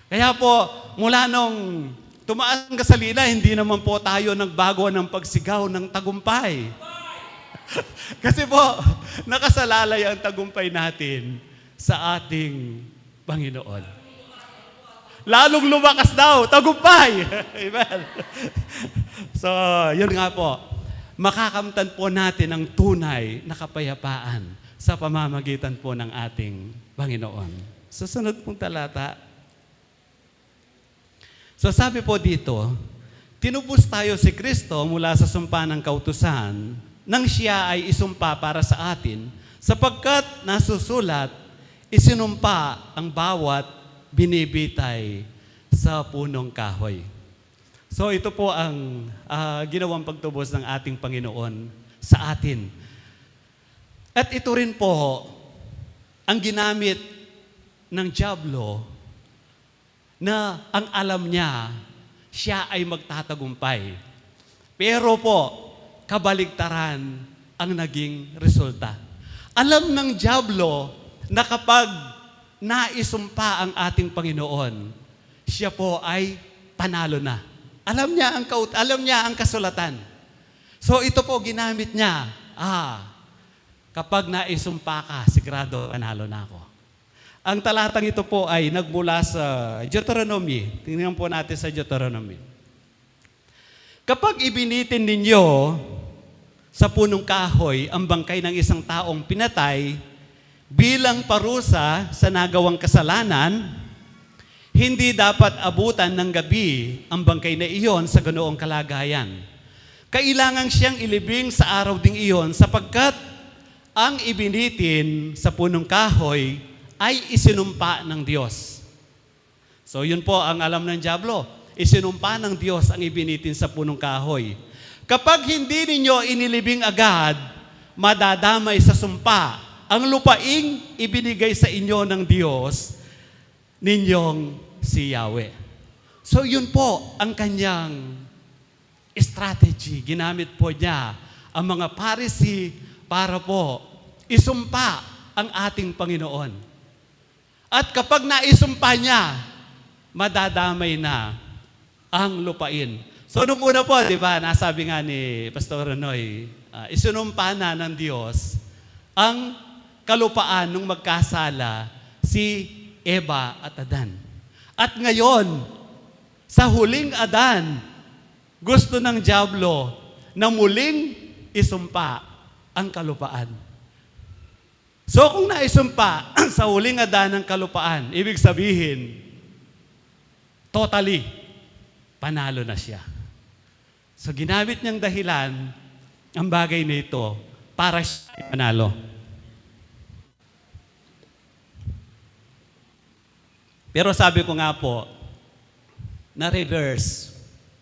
Kaya po, mula nung tumaas ang gasolina, hindi naman po tayo nagbago ng pagsigaw ng tagumpay. Kasi po, nakasalalay ang tagumpay natin sa ating Panginoon. Lalong lumakas daw, tagumpay! Amen. So, yun nga po. Makakamtan po natin ang tunay na kapayapaan sa pamamagitan po ng ating Panginoon. Susunod pong talata. So sabi po dito, tinubos tayo si Kristo mula sa sumpa ng kautusan nang siya ay isumpa para sa atin, sapagkat nasusulat, isinumpa ang bawat binibitay sa punong kahoy. So ito po ang ginawang pagtubos ng ating Panginoon sa atin. At ito rin po ang ginamit ng dyablo na ang alam niya, siya ay magtatagumpay. Pero po, kabaligtaran ang naging resulta. Alam ng dyablo na kapag naisumpa ang ating Panginoon, siya po ay panalo na. Alam niya ang kasulatan. So ito po ginamit niya. Kapag naisumpa ka, sigurado panalo na ako. Ang talatang ito po ay nagmula sa Deuteronomy. Tingnan po natin sa Deuteronomy. Kapag ibinitin ninyo sa punong kahoy ang bangkay ng isang taong pinatay bilang parusa sa nagawang kasalanan, hindi dapat abutan ng gabi ang bangkay na iyon sa ganoong kalagayan. Kailangan siyang ilibing sa araw ding iyon sapagkat ang ibinitin sa punong kahoy ay isinumpa ng Diyos. So yun po ang alam ng dyablo. Isinumpa ng Diyos ang ibinitin sa punong kahoy. Kapag hindi ninyo inilibing agad, madadamay sa sumpa ang lupaing ibinigay sa inyo ng Diyos ninyong si Yahweh. So yun po ang kanyang strategy. Ginamit po niya ang mga Pharisee para po isumpa ang ating Panginoon. At kapag naisumpa niya, madadamay na ang lupain. So nung una po, di ba, nasabi nga ni Pastor Renoy, isinumpa na ng Diyos ang kalupaan nung magkasala si Eva at Adan. At ngayon, sa huling Adan, gusto ng dyablo na muling isumpa ang kalupaan. So kung naisumpa sa huling Adan ng kalupaan, ibig sabihin, totally, panalo na siya. So ginamit niyang dahilan ang bagay na ito para siya panalo. Pero sabi ko nga po, na-reverse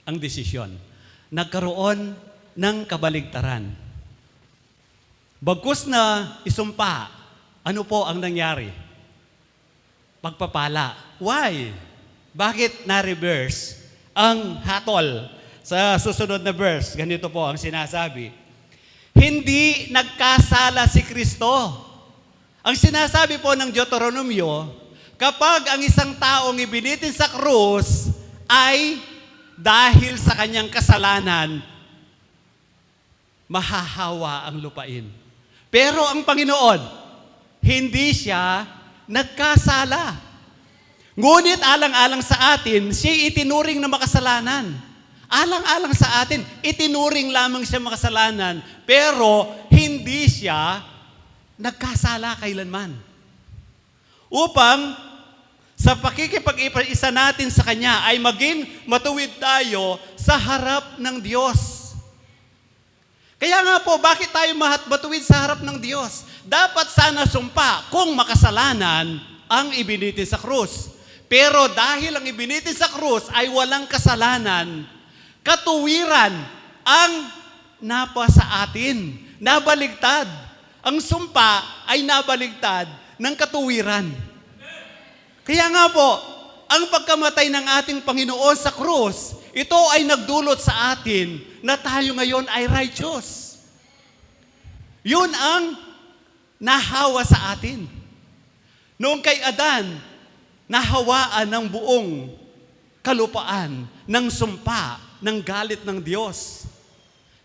ang desisyon. Nagkaroon ng kabaligtaran. Bagkus na isumpa, ano po ang nangyari? Pagpapala. Why? Bakit na-reverse ang hatol? Sa susunod na verse, ganito po ang sinasabi. Hindi nagkasala si Kristo. Ang sinasabi po ng Deuteronomio, kapag ang isang taong ibinitin sa krus ay dahil sa kanyang kasalanan, mahahawa ang lupain. Pero ang Panginoon, hindi siya nagkasala. Ngunit alang-alang sa atin, siya itinuring na makasalanan. Alang-alang sa atin, itinuring lamang siya makasalanan, pero hindi siya nagkasala kailanman. Upang sa pakikipag-isa natin sa Kanya ay maging matuwid tayo sa harap ng Diyos. Kaya nga po, bakit tayo matuwid sa harap ng Diyos? Dapat sana sumpa kung makasalanan ang ibinitin sa krus. Pero dahil ang ibinitin sa krus ay walang kasalanan, katuwiran ang napa sa atin. Nabaligtad. Ang sumpa ay nabaligtad ng katuwiran. Kaya nga po, ang pagkamatay ng ating Panginoon sa krus, ito ay nagdulot sa atin na tayo ngayon ay righteous. Yun ang nahawa sa atin. Noong kay Adan, nahawaan ng buong kalupaan ng sumpa ng galit ng Diyos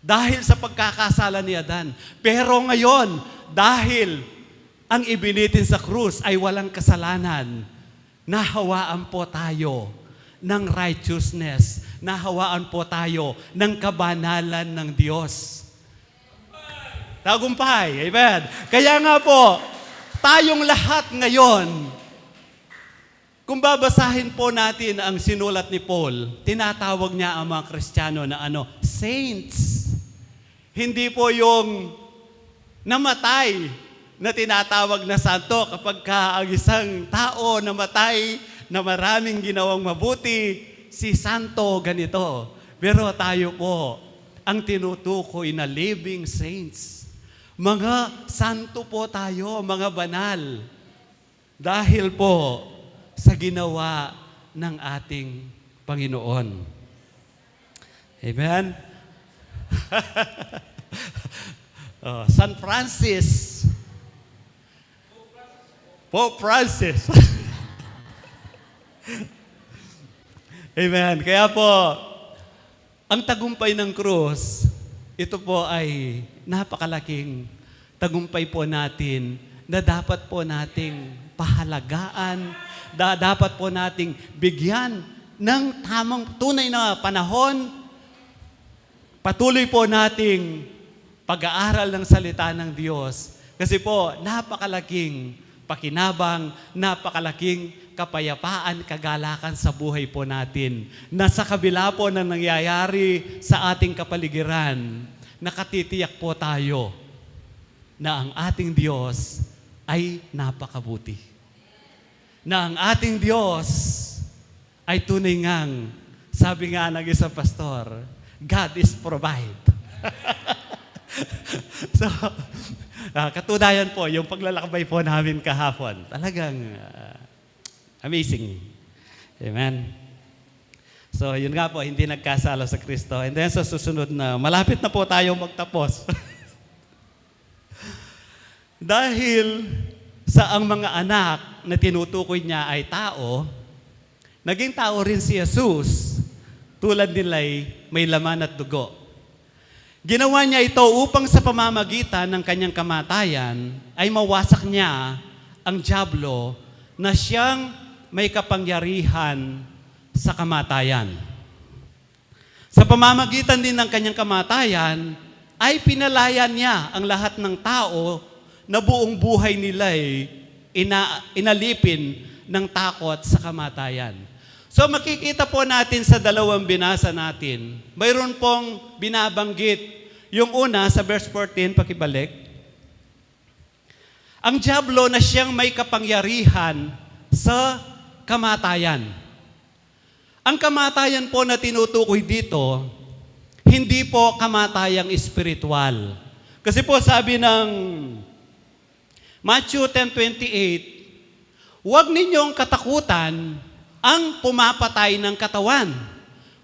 dahil sa pagkakasala ni Adan. Pero ngayon, dahil ang ibinitin sa krus ay walang kasalanan, nahawaan po tayo ng righteousness, nahawaan po tayo ng kabanalan ng Diyos. Tagumpay, amen. Kaya nga po, tayong lahat ngayon, kung babasahin po natin ang sinulat ni Paul, tinatawag niya ang mga Kristiyano na saints. Hindi po yung namatay na tinatawag na santo kapag ang isang tao namatay na maraming ginawang mabuti, si santo ganito. Pero tayo po, ang tinutukoy na living saints. Mga santo po tayo, mga banal. Dahil po, sa ginawa ng ating Panginoon. Amen? San Francis. Pope Francis. Amen. Kaya po, ang tagumpay ng krus, ito po ay napakalaking tagumpay po natin na dapat po nating pahalagaan, dapat po nating bigyan ng tamang tunay na panahon. Patuloy po nating pag-aaral ng salita ng Diyos. Kasi po, napakalaking pakinabang, napakalaking kapayapaan, kagalakan sa buhay po natin. Na sa kabila po ng nangyayari sa ating kapaligiran, nakatitiyak po tayo na ang ating Diyos ay napakabuti. Na ang ating Diyos ay tunay ngang, sabi nga ng isang pastor, God is provide. So, katunayan po, yung paglalakbay po namin kahapon, talagang amazing. Amen. So, yun nga po, hindi nagkasala sa Kristo. And then sa susunod na, malapit na po tayo magtapos. Dahil sa ang mga anak na tinutukoy niya ay tao, Naging tao rin si Jesus, tulad nila'y may laman at dugo. Ginawa niya ito upang sa pamamagitan ng kanyang kamatayan ay mawasak niya ang dyablo na siyang may kapangyarihan sa kamatayan. Sa pamamagitan din ng kanyang kamatayan ay pinalaya niya ang lahat ng tao na buong buhay nila'y inalipin ng takot sa kamatayan. So makikita po natin sa dalawang binasa natin, mayroon pong binabanggit. Yung una, sa verse 14, pakibalik. Ang dyablo na siyang may kapangyarihan sa kamatayan. Ang kamatayan po na tinutukoy dito, hindi po kamatayang espiritual. Kasi po sabi ng Matthew 10:28, huwag ninyong katakutan ang pumapatay ng katawan,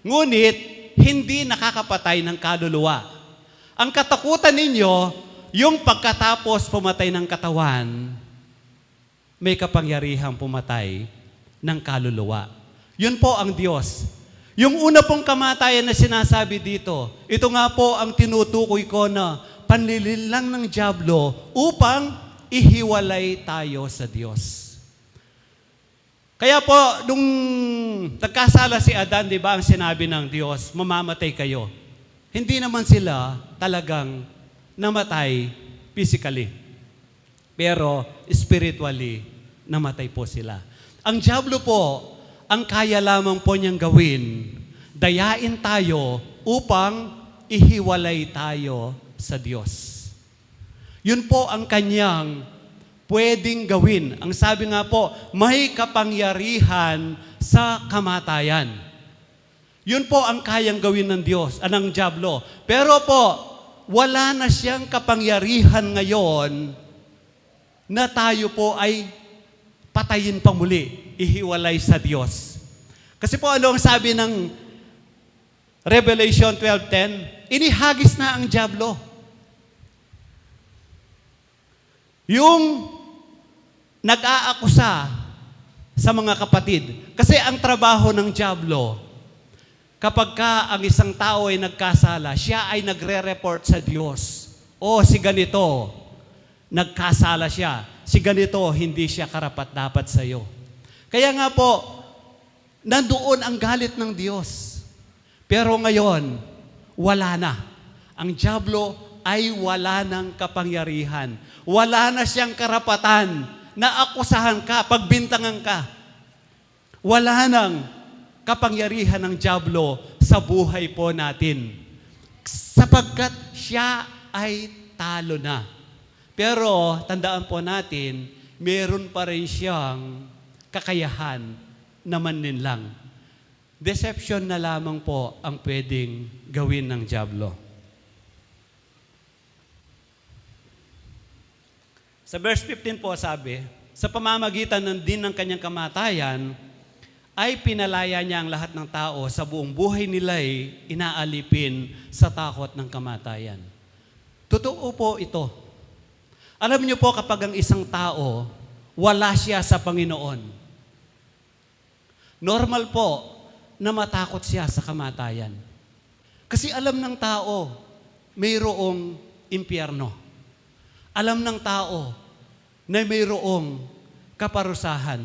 ngunit hindi nakakapatay ng kaluluwa. Ang katakutan ninyo, yung pagkatapos pumatay ng katawan, may kapangyarihang pumatay ng kaluluwa. Yun po ang Diyos. Yung una pong kamatayan na sinasabi dito, ito nga po ang tinutukoy ko na panlilin lang ng dyablo upang ihiwalay tayo sa Diyos. Kaya po, nung nagkasala si Adan, di ba, ang sinabi ng Diyos, mamamatay kayo. Hindi naman sila talagang namatay physically. Pero spiritually, namatay po sila. Ang dyablo po, ang kaya lamang po niyang gawin, dayain tayo upang ihiwalay tayo sa Diyos. Yun po ang kanyang pwedeng gawin. Ang sabi nga po, may kapangyarihan sa kamatayan. Yun po ang kayang gawin ng Diyos, ng dyablo. Pero po, wala na siyang kapangyarihan ngayon na tayo po ay patayin pa muli, ihiwalay sa Diyos. Kasi po ano ang sabi ng Revelation 12:10? Inihagis na ang dyablo. Yung nag-aakusa sa mga kapatid. Kasi ang trabaho ng dyablo, kapag ka ang isang tao ay nagkasala, siya ay nagre-report sa Diyos. O si ganito, nagkasala siya. Si ganito, hindi siya karapat-dapat sa iyo. Kaya nga po, nandoon ang galit ng Diyos. Pero ngayon, wala na. Ang dyablo ay wala ng kapangyarihan. Wala na siyang karapatan na akusahan ka, pagbintangan ka. Wala nang kapangyarihan ng dyablo sa buhay po natin. Sapagkat siya ay talo na. Pero tandaan po natin, meron pa rin siyang kakayahan na manlinlang. Deception na lamang po ang pwedeng gawin ng dyablo. Sa verse 15 po sabi, sa pamamagitan ng kanyang kamatayan, ay pinalaya niya ang lahat ng tao sa buong buhay nila'y inaalipin sa takot ng kamatayan. Totoo po ito. Alam niyo po kapag ang isang tao, wala siya sa Panginoon, normal po na matakot siya sa kamatayan. Kasi alam ng tao, mayroong impyerno. Alam ng tao na mayroong kaparusahan.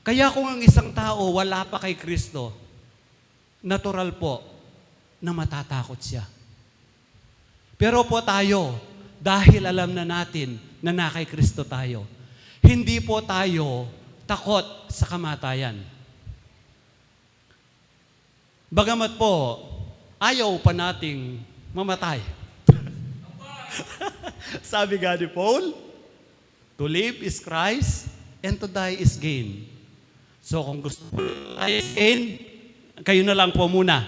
Kaya kung ang isang tao wala pa kay Kristo, natural po na matatakot siya. Pero po tayo, dahil alam na natin na kay Kristo tayo, hindi po tayo takot sa kamatayan. Bagamat po, ayaw pa nating mamatay. Sabi nga ni Paul, to live is Christ, and to die is gain. So kung gusto mo is gain, kayo na lang po muna.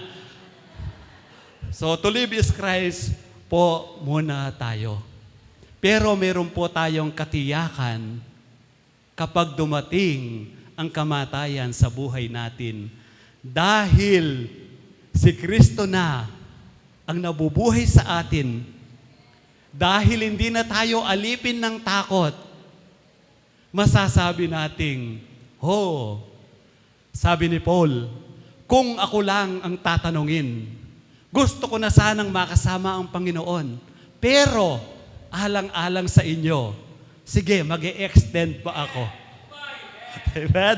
So to live is Christ po muna tayo. Pero meron po tayong katiyakan kapag dumating ang kamatayan sa buhay natin. Dahil si Kristo na ang nabubuhay sa atin, dahil hindi na tayo alipin ng takot, masasabi nating, Sabi ni Paul, kung ako lang ang tatanungin, gusto ko na sanang makasama ang Panginoon. Pero, alang-alang sa inyo, sige, mag-e-extend pa ako. Amen?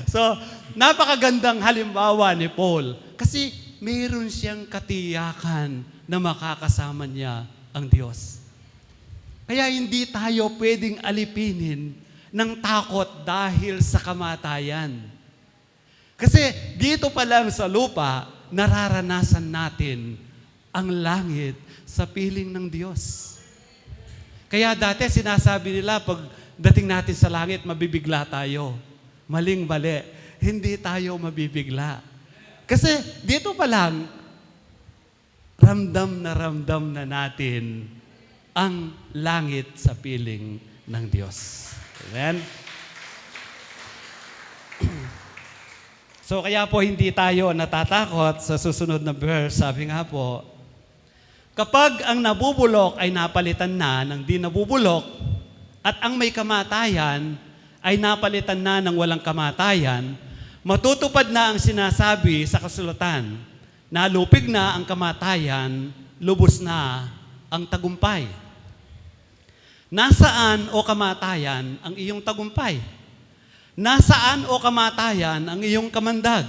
So, napakagandang halimbawa ni Paul. Kasi, mayroon siyang katiyakan na makakasama niya ang Diyos. Kaya hindi tayo pwedeng alipinin ng takot dahil sa kamatayan. Kasi dito pa lang sa lupa, nararanasan natin ang langit sa piling ng Diyos. Kaya dati sinasabi nila, pag dating natin sa langit, mabibigla tayo. Maling-mali. Hindi tayo mabibigla. Kasi dito pa lang, ramdam na natin ang langit sa piling ng Diyos. Amen? So kaya po hindi tayo natatakot sa susunod na verse. Sabi nga po, kapag ang nabubulok ay napalitan na ng di nabubulok at ang may kamatayan ay napalitan na ng walang kamatayan, matutupad na ang sinasabi sa kasulatan, nalupig na ang kamatayan, lubos na ang tagumpay. Nasaan o kamatayan ang iyong tagumpay? Nasaan o kamatayan ang iyong kamandag?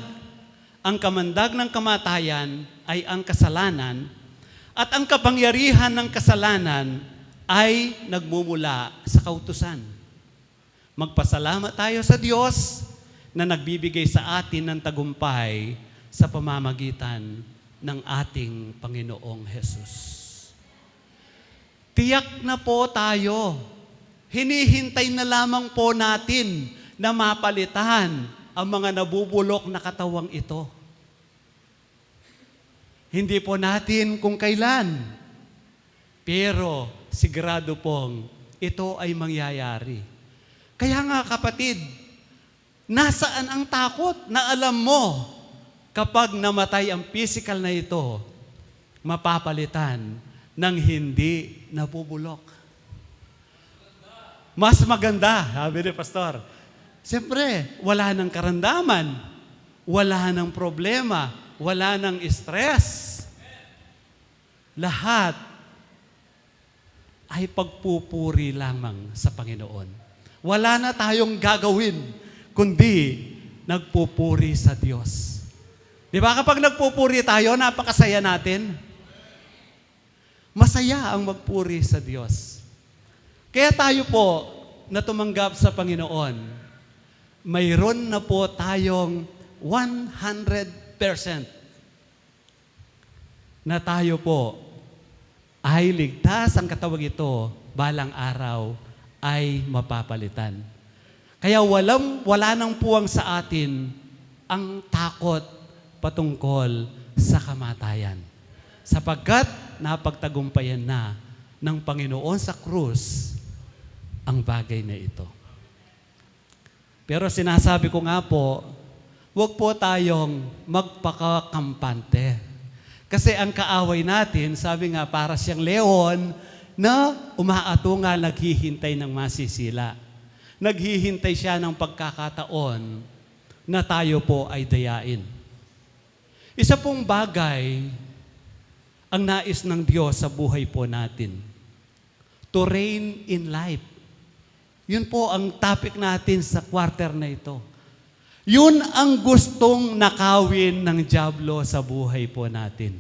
Ang kamandag ng kamatayan ay ang kasalanan at ang kapangyarihan ng kasalanan ay nagmumula sa kautusan. Magpasalamat tayo sa Diyos na nagbibigay sa atin ng tagumpay sa pamamagitan ng ating Panginoong Hesus. Tiyak na po tayo. Hinihintay na lamang po natin na mapalitan ang mga nabubulok na katawang ito. Hindi po natin kung kailan, pero sigurado pong ito ay mangyayari. Kaya nga kapatid, nasaan ang takot na alam mo kapag namatay ang physical na ito, mapapalitan ng hindi nabubulok. Mas maganda, sabi ni Pastor. Siyempre, wala nang karamdaman, wala nang problema, wala nang stress. Lahat ay pagpupuri lamang sa Panginoon. Wala na tayong gagawin, kundi nagpupuri sa Diyos. Di ba kapag nagpupuri tayo, napakasaya natin? Masaya ang magpuri sa Diyos. Kaya tayo po na tumanggap sa Panginoon, mayroon na po tayong 100% na tayo po ay ligtas ang katawag ito, balang araw ay mapapalitan. Kaya wala nang puwang sa atin ang takot patungkol sa kamatayan. Sapagkat napagtagumpayan na ng Panginoon sa krus ang bagay na ito. Pero sinasabi ko nga po, huwag po tayong magpakakampante. Kasi ang kaaway natin, sabi nga, para siyang leon na umaatungal, naghihintay ng masisila. Naghihintay siya ng pagkakataon na tayo po ay dayain. Isa pong bagay ang nais ng Diyos sa buhay po natin. To reign in life. Yun po ang topic natin sa quarter na ito. Yun ang gustong nakawin ng dyablo sa buhay po natin.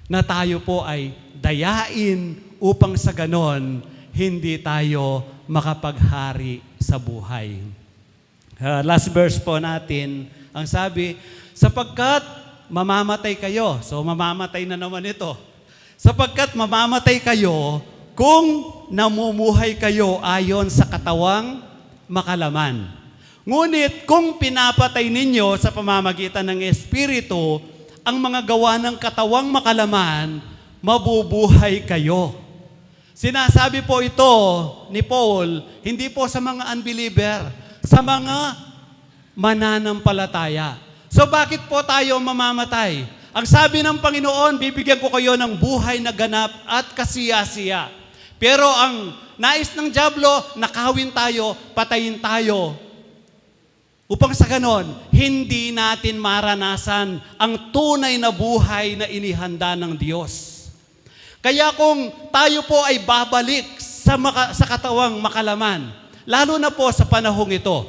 Na tayo po ay dayain upang sa ganon, hindi tayo makapaghari sa buhay. Last verse po natin, ang sabi, sapagkat mamamatay kayo. So mamamatay na naman ito. Sapagkat mamamatay kayo kung namumuhay kayo ayon sa katawang makalaman. Ngunit kung pinapatay ninyo sa pamamagitan ng Espiritu ang mga gawa ng katawang makalaman, mabubuhay kayo. Sinasabi po ito ni Paul, hindi po sa mga unbeliever, sa mga mananampalataya. So bakit po tayo mamamatay? Ang sabi ng Panginoon, bibigyan ko kayo ng buhay na ganap at kasiya-siya. Pero ang nais ng dyablo, nakawin tayo, patayin tayo. Upang sa ganon, hindi natin maranasan ang tunay na buhay na inihanda ng Diyos. Kaya kung tayo po ay babalik sa katawang makalaman, lalo na po sa panahong ito,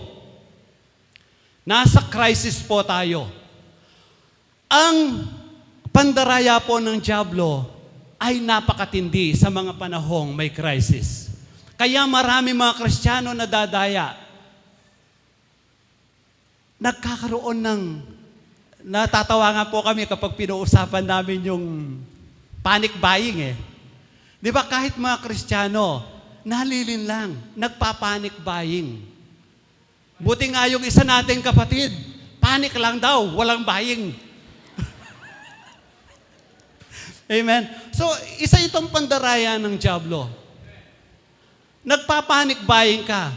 nasa crisis po tayo. Ang pandaraya po ng dyablo ay napakatindi sa mga panahong may crisis. Kaya marami mga Kristiyano na dadaya. Nagkakaroon ng, natatawa nga po kami kapag pinuusapan namin yung panic buying eh. Di ba kahit mga Kristiyano, nalilin lang, nagpa-panic buying. Buti nga yung isa nating kapatid, panic lang daw, walang buying. Amen? So, isa itong pandaraya ng dyablo. Nagpa-panic buying ka.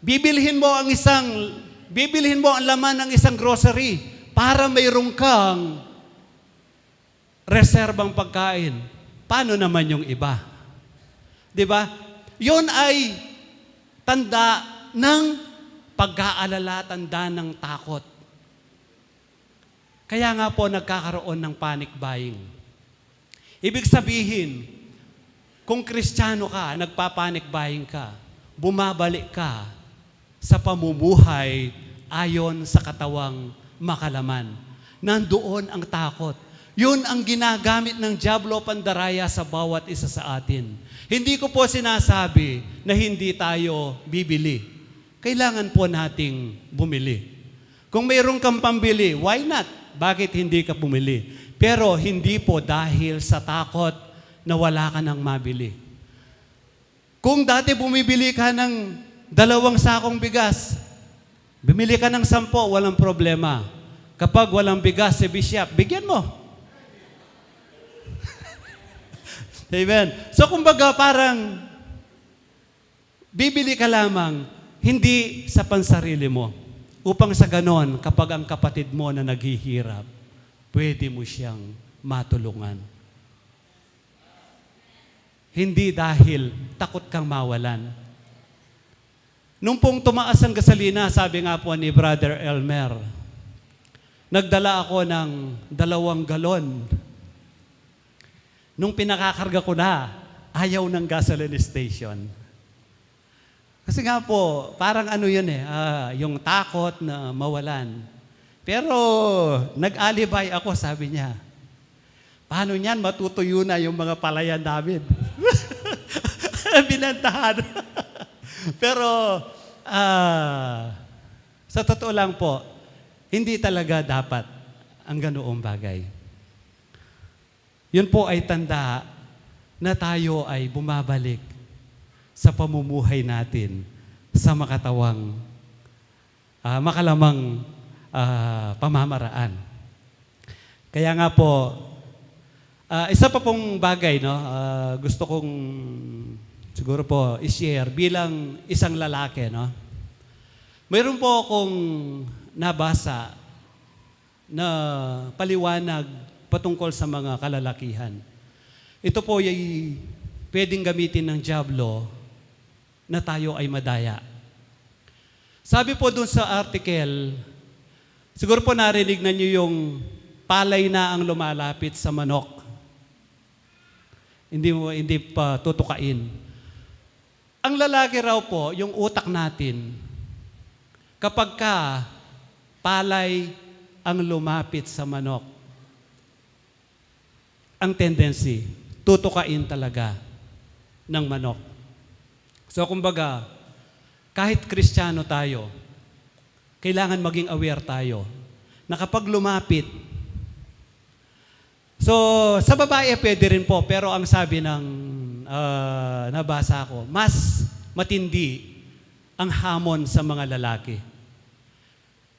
Bibilhin mo ang laman ng isang grocery para mayroong kang reserbang pagkain. Paano naman yung iba? 'Di ba? 'Yon ay tanda ng pag-aalala, tanda ng takot. Kaya nga po nagkakaroon ng panic buying. Ibig sabihin, kung Kristiyano ka, nagpa-panic buying ka, bumabalik ka sa pamumuhay ayon sa katawang makalaman. Nandoon ang takot. Yun ang ginagamit ng dyablo pandaraya sa bawat isa sa atin. Hindi ko po sinasabi na hindi tayo bibili. Kailangan po nating bumili. Kung mayroon kang pambili, why not? Bakit hindi ka bumili? Pero hindi po dahil sa takot na wala ka nang mabili. Kung dati bumibili ka ng 2 sakong bigas, bumili ka ng 10, walang problema. Kapag walang bigas si Bishop, bigyan mo. Amen. So kumbaga parang bibili ka lamang, hindi sa pansarili mo. Upang sa ganon, kapag ang kapatid mo na naghihirap, pwede mo siyang matulungan. Hindi dahil takot kang mawalan. Nung pong tumaas ang gasolina, sabi nga po ni Brother Elmer, nagdala ako ng 2 galon. Nung pinakakarga ko na, ayaw ng gasoline station. Kasi nga po, parang ano yun yung takot na mawalan. Pero nag-alibay ako, sabi niya. Paano niyan matutuyo na yung mga palayan namin? Binantahan. Pero sa totoo lang po, hindi talaga dapat ang ganoong bagay. Yun po ay tanda na tayo ay bumabalik sa pamumuhay natin sa makatawang, makalamang pamamaraan. Kaya nga po, isa pa pong bagay, no, gusto kong siguro po i-share bilang isang lalaki, no. Mayroon po akong nabasa na paliwanag patungkol sa mga kalalakihan. Ito po ay pwedeng gamitin ng dyablo na tayo ay madaya. Sabi po dun sa article, siguro po narinig na niyo yung palay na ang lumalapit sa manok. Hindi pa tutukain. Ang lalaki raw po, yung utak natin, kapag ka palay ang lumapit sa manok, ang tendency, tutukain talaga ng manok. So kumbaga, kahit Kristiyano tayo, kailangan maging aware tayo na kapag lumapit, so sa babae pwede rin po, pero ang sabi ng nabasa ko, mas matindi ang hamon sa mga lalaki.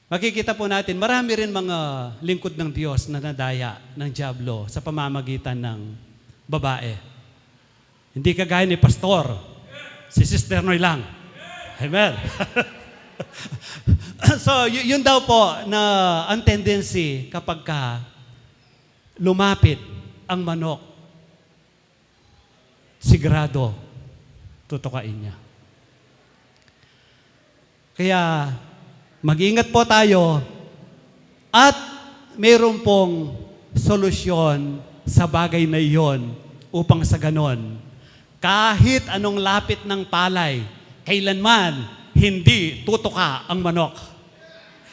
Makikita po natin, marami rin mga lingkod ng Diyos na nadaya ng dyablo sa pamamagitan ng babae. Hindi kagaya ni pastor, si Sister Noy lang. Amen. So, yun daw po na ang tendency kapag ka lumapit ang manok, sigurado, tutukain niya. Kaya, Mag-ingat po tayo at mayroon pong solusyon sa bagay na iyon upang sa ganon, kahit anong lapit ng palay, kailanman hindi tutuka ang manok.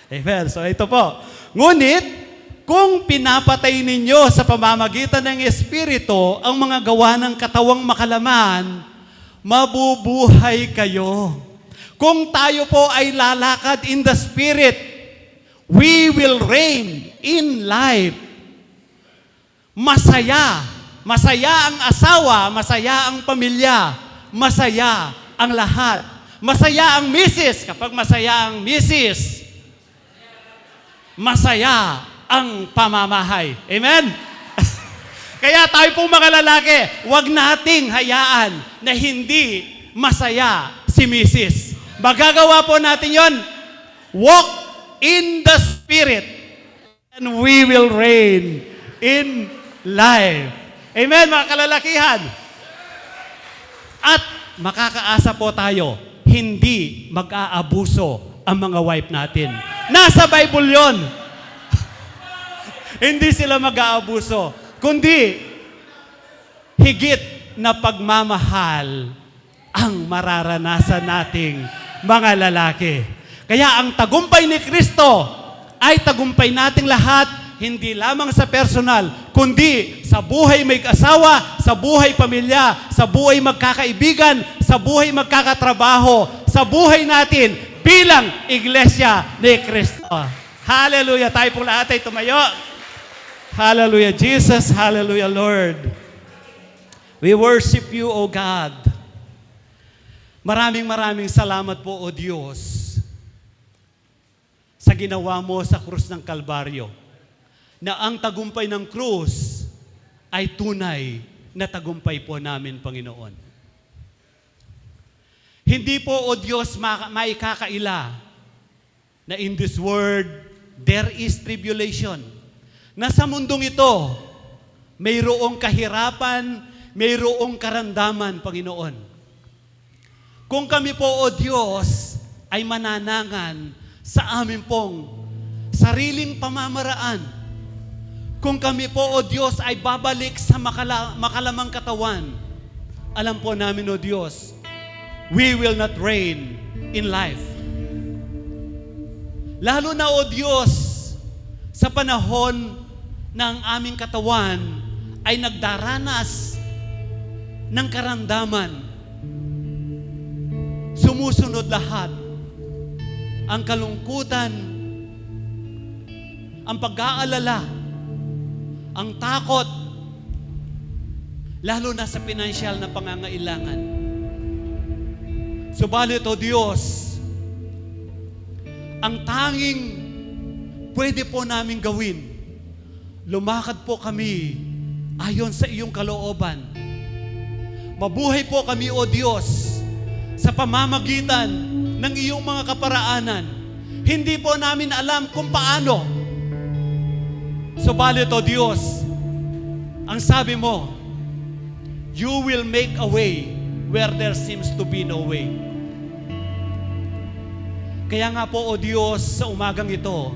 Amen. So ito po. Ngunit, kung pinapatay ninyo sa pamamagitan ng Espiritu ang mga gawa ng katawang makalaman, mabubuhay kayo. Kung tayo po ay lalakad in the Spirit, we will reign in life. Masaya. Masaya ang asawa, masaya ang pamilya, masaya ang lahat. Masaya ang misis. Kapag masaya ang misis, masaya ang pamamahay. Amen? Kaya tayo pong mga lalaki, huwag nating hayaan na hindi masaya si misis. Magagawa po natin yon. Walk in the Spirit and we will reign in life. Amen, mga kalalakihan. At makakaasa po tayo, hindi mag-aabuso ang mga wife natin. Nasa Bible yon. Hindi sila mag-aabuso, kundi higit na pagmamahal ang mararanasan nating mga lalaki. Kaya ang tagumpay ni Kristo ay tagumpay nating lahat, hindi lamang sa personal, kundi sa buhay may asawa, sa buhay pamilya, sa buhay magkakaibigan, sa buhay magkakatrabaho, sa buhay natin bilang Iglesia ni Kristo. Hallelujah! Tayo po lahat ay tumayo. Hallelujah, Jesus. Hallelujah, Lord. We worship you, O God. Maraming salamat po, O Diyos, sa ginawa mo sa krus ng Kalbaryo, na ang tagumpay ng krus ay tunay na tagumpay po namin, Panginoon. Hindi po, O Diyos, maikakaila na in this world, there is tribulation. Na sa mundong ito, mayroong kahirapan, mayroong karamdaman, Panginoon. Kung kami po, O Diyos, ay mananangan sa amin pong sariling pamamaraan, kung kami po, O Diyos, ay babalik sa makalamang katawan, alam po namin, O Diyos, we will not reign in life. Lalo na, O Diyos, sa panahon ng aming katawan ay nagdaranas ng karamdaman. Sumusunod lahat. Ang kalungkutan, ang pag-aalala, ang takot, lalo na sa pinansyal na pangangailangan. Subalit, O Diyos, ang tanging pwede po namin gawin, lumakad po kami ayon sa iyong kalooban. Mabuhay po kami, O Diyos, sa pamamagitan ng iyong mga kaparaanan. Hindi po namin alam kung paano. Subalit, O Diyos, ang sabi mo, you will make a way where there seems to be no way. Kaya nga po, O Diyos, sa umagang ito,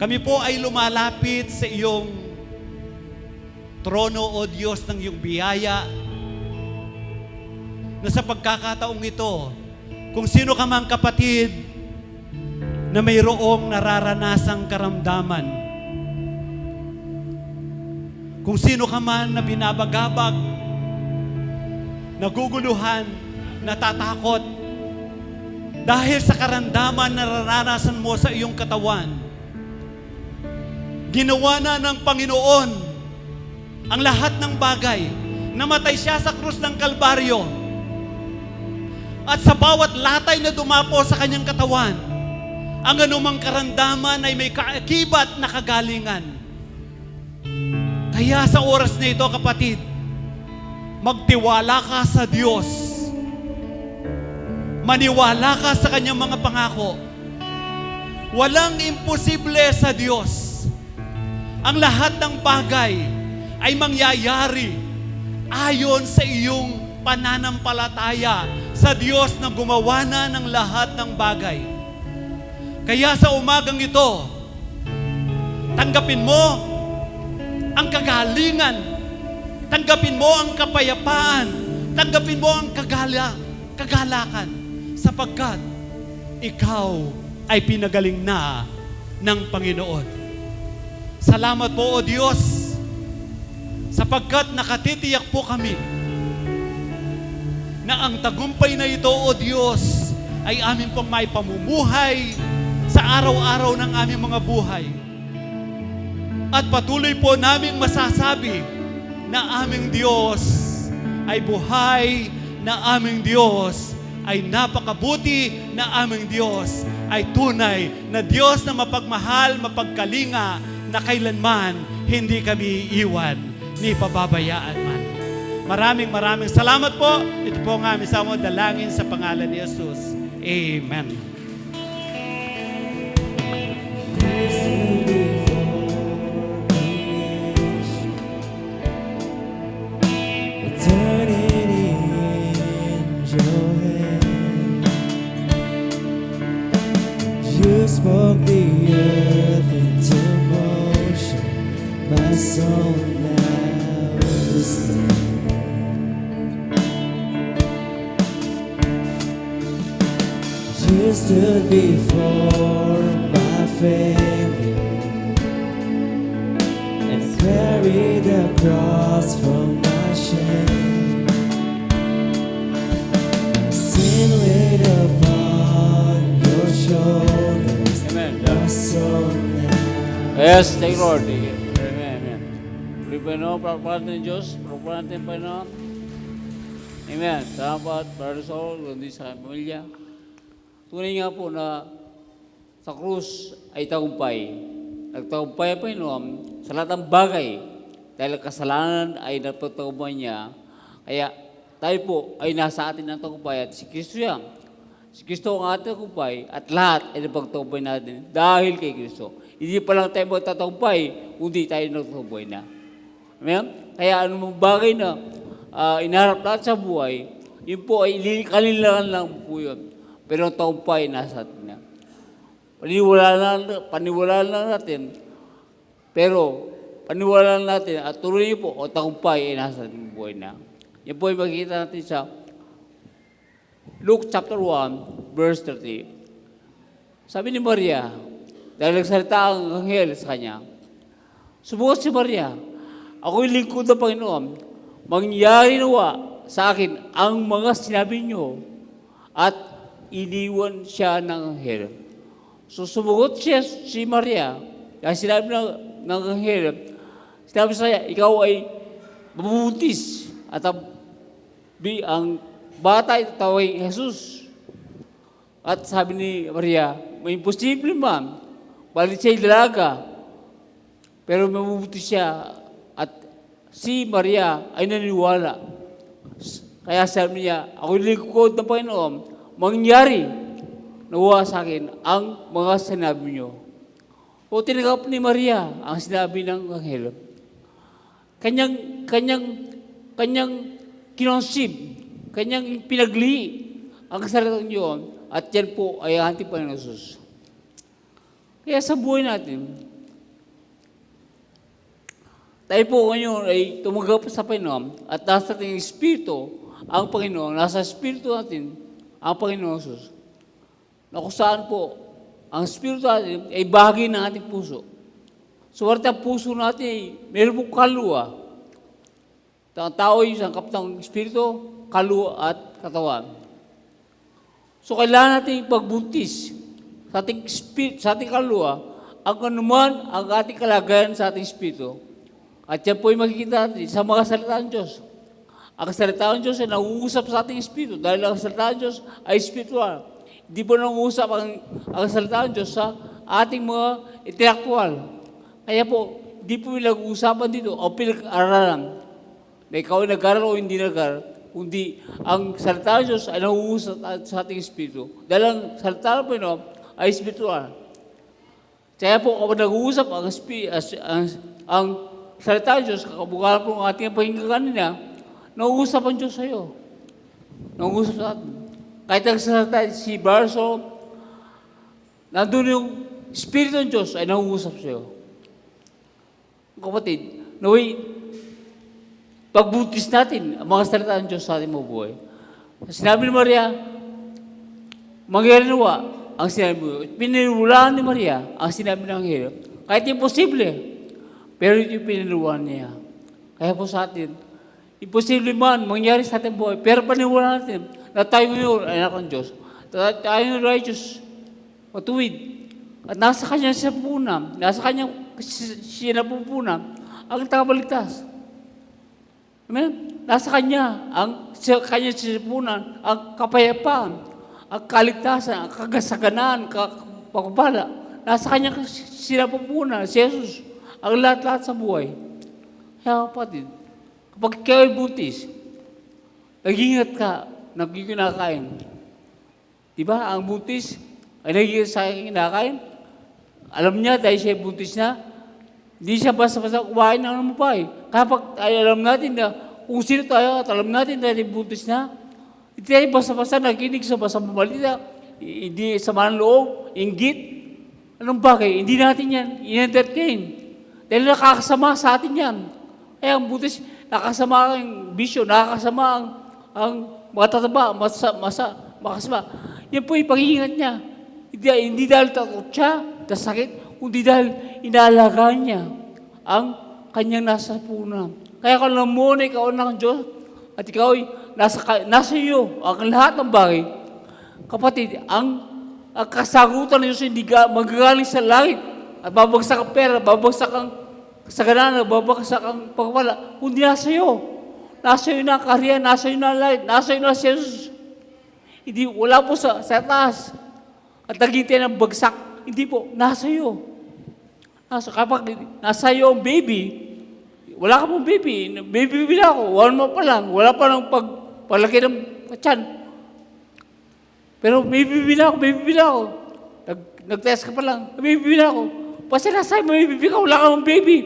kami po ay lumalapit sa iyong trono, O Diyos, ng iyong biyaya, na sa pagkakataong ito, kung sino ka mang kapatid na mayroong nararanasang karamdaman, kung sino ka man na binabagabag, naguguluhan, natatakot, dahil sa karamdaman na naranasan mo sa iyong katawan, ginawa na ng Panginoon ang lahat ng bagay. Namatay siya sa krus ng Kalbaryo. At sa bawat latay na dumapo sa kanyang katawan, ang anumang karamdaman ay may kaakibat na kagalingan. Kaya sa oras na ito, kapatid, magtiwala ka sa Diyos. Maniwala ka sa kanyang mga pangako. Walang imposible sa Diyos. Ang lahat ng bagay ay mangyayari ayon sa iyong pananampalataya sa Diyos na gumawa na ng lahat ng bagay. Kaya sa umagang ito, tanggapin mo ang kagalingan, tanggapin mo ang kapayapaan, tanggapin mo ang kagalakan, sapagkat ikaw ay pinagaling na ng Panginoon. Salamat po, O Diyos, sapagkat nakatitiyak po kami na ang tagumpay na ito, O Diyos, ay aming pong may pamumuhay sa araw-araw ng aming mga buhay. At patuloy po naming masasabi na aming Diyos ay buhay, na aming Diyos ay napakabuti, na aming Diyos ay tunay na Diyos na mapagmahal, mapagkalinga, na kailanman hindi kami iwan ni pababayaan man. Maraming salamat po. Ito po ang aming samod dalangin sa pangalan ni Jesus. Amen. Turning in your hand, you spoke the earth into motion. My soul now understands. You stood before my failure and carried the cross from my shame. My sin laid upon your shoulders. Amen. My soul now. Yes, thank you, Lord. Amen. Amen. Puri Panginoon, pagpapala natin Diyos, pagpapala natin Panginoon. Amen. Salamat, Brother Saul, kundi sa pamilya. Tunay nga po na sa krus ay tagumpay. Nagtagumpay ang Panginoon sa lahat ng bagay dahil kasalanan ay napagtagumpay niya. Kaya tayo po ay nasa atin ng tagumpay at si Kristo yan. Si Kristo ang ating tagumpay at lahat ay napagtagumpay natin dahil kay Kristo. Hindi pa lang tayo magtatagumpay, kundi tayo nagtagumpay na. Amen? Kaya anumang bagay na inaharap natin sa buhay, yun po ay kanilangan lang po yun. Pero ang tagumpay nasa atin na. Paniwalaan lang natin. Pero paniwalaan natin at tuloy po ang tagumpay ay nasa ating buhay na. Yan po ay makikita natin sa Luke chapter 1, verse 30. Sabi ni Maria, dahil nagsalita ang anghel sa kanya, subukan si Maria, ako'y lingkod ng Panginoon, mangyari nawa sa akin ang mga sinabi niyo, at iniwan siya ng anghel. So sumugot siya si Maria, dahil sinabi ng anghel, sinabi sa kanya, ikaw ay mabubuntis, at ang bata ay tatawag Jesus. At sabi ni Maria, may imposible man, balit siya'y dalaga, pero mabubuntis siya, at si Maria ay naniniwala. Kaya sabi niya, ako'y lingkod ng Panginoon, mangyari nawa sa akin ang mga sinabi niyo. O tinanggap ni Maria ang sinabi ng anghel. Kanyang kinonsib, kanyang pinagli ang salitang yun, at yan po ay ang ating Panginoon Jesus. Kaya sa buhay natin, tayo po ngayon ay tumanggap sa Panginoon at nasa ating Espiritu ang Panginoon, nasa Espiritu natin ang Panginoon Jesus. Na kung saan po, ang Espiritu natin ay bahagi ng ating puso. Suwerte ang puso natin ay meron pong kaluluwa. Ang tao ay isang kapatang Espiritu, kaluluwa at katawan. So kailangan natin pagbuntis sa ating spirit, sa ating kaluluwa, ang anuman ang ating kalagayan sa ating Espiritu. At yan po ay makikita natin sa mga salita ng Diyos. Ang salita ng Diyos ay nauusap sa ating Espiritu dahil ang salita ng Diyos ay spiritual. Hindi po nauusap ang salita ng Diyos sa ating mga intellectual. Kaya po, hindi po pinag-uusapan dito o pinag-aralan na ikaw ay nag-aral o hindi nag-aral, kundi ang salita ng Diyos ay nauusap sa ating Espiritu. Dahil ang salita ng Panginoon ay spiritual. Kaya po, kapag nag-uusap ang salita ng Diyos, kakabukalan po ang ating pakinggan kanina, nauusap ang Diyos sa iyo. Nangungusap sa atin. Kahit nagsasalita si Barso, nandun yung Espiritu ng Diyos ay nangungusap sa iyo. Kapatid, naway, pagbutis natin ang mga salita ng Diyos sa ating mga buhay. Sinabi ni Maria, mangyarinawa ang sinabi mo. Pininiwalaan ni Maria ang sinabi ng Anghel. Kahit imposible, pero ito yung pininiwalaan niya. Kaya po sa atin, imposible man mangyari sa ating buhay, pero paniwalaan natin na tayo ngayon ay anak ng Diyos. Tayo yung righteous, matuwid. At nasa kanya siya pupunang, nasa kanya siya napupunang ang tagapagligtas. Amen? Nasa kanya ang kanya sipunan, ang kapayapaan, ang kaligtasan, ang kagasaganan, pagpapala. Nasa kanya sinapupunan, si Jesus, ang lahat-lahat sa buhay. Kaya kapatid, kapag kayo'y buntis, nag-ingat ka, naging kinakain. Diba? Ang buntis ay naging sa aking kinakain. Alam niya dahil siya buntis na, hindi siya basta-basta kumain ng lumupay. Kapag alam natin na kung sino tayo at alam natin dahil buntis na, hindi tayo basta-basta nakinig sa basta mabalita, hindi sama ng loob, inggit. Anong bagay? Hindi natin yan in-entertain. Dahil nakakasama sa atin yan. Kaya ang buntis, nakakasama ang bisyo, nakakasama ang matataba, makasama. Yan po yung pag-iingat niya. Hindi dahil takot siya, sakit, kundi dahil inaalagaan niya ang kanyang nasa punan. Kaya kung alam mo na ikaw ng Diyos at ikaw ay nasa iyo ang lahat ng bagay, kapatid, ang kasagutan ng Diyos hindi magagaling sa langit at babagsak ang pera, babagsak ang kasaganan, babagsak ang pagpapala, kundi nasa iyo. Nasa iyo na ang kaharian, nasa iyo na ang langit, nasa iyo na si Jesus. Hindi, wala po sa taas. At naghintay ng bagsak, hindi po, nasa iyo. Kapag nasa iyo ang baby, wala ka pong baby na ako, 1 month pa lang, wala pa ng pagpalaki ng tiyan. Pero baby na ako. Nag-test ka pa lang, baby na ako. Kasi nasa iyo, baby ka, wala ka ng baby.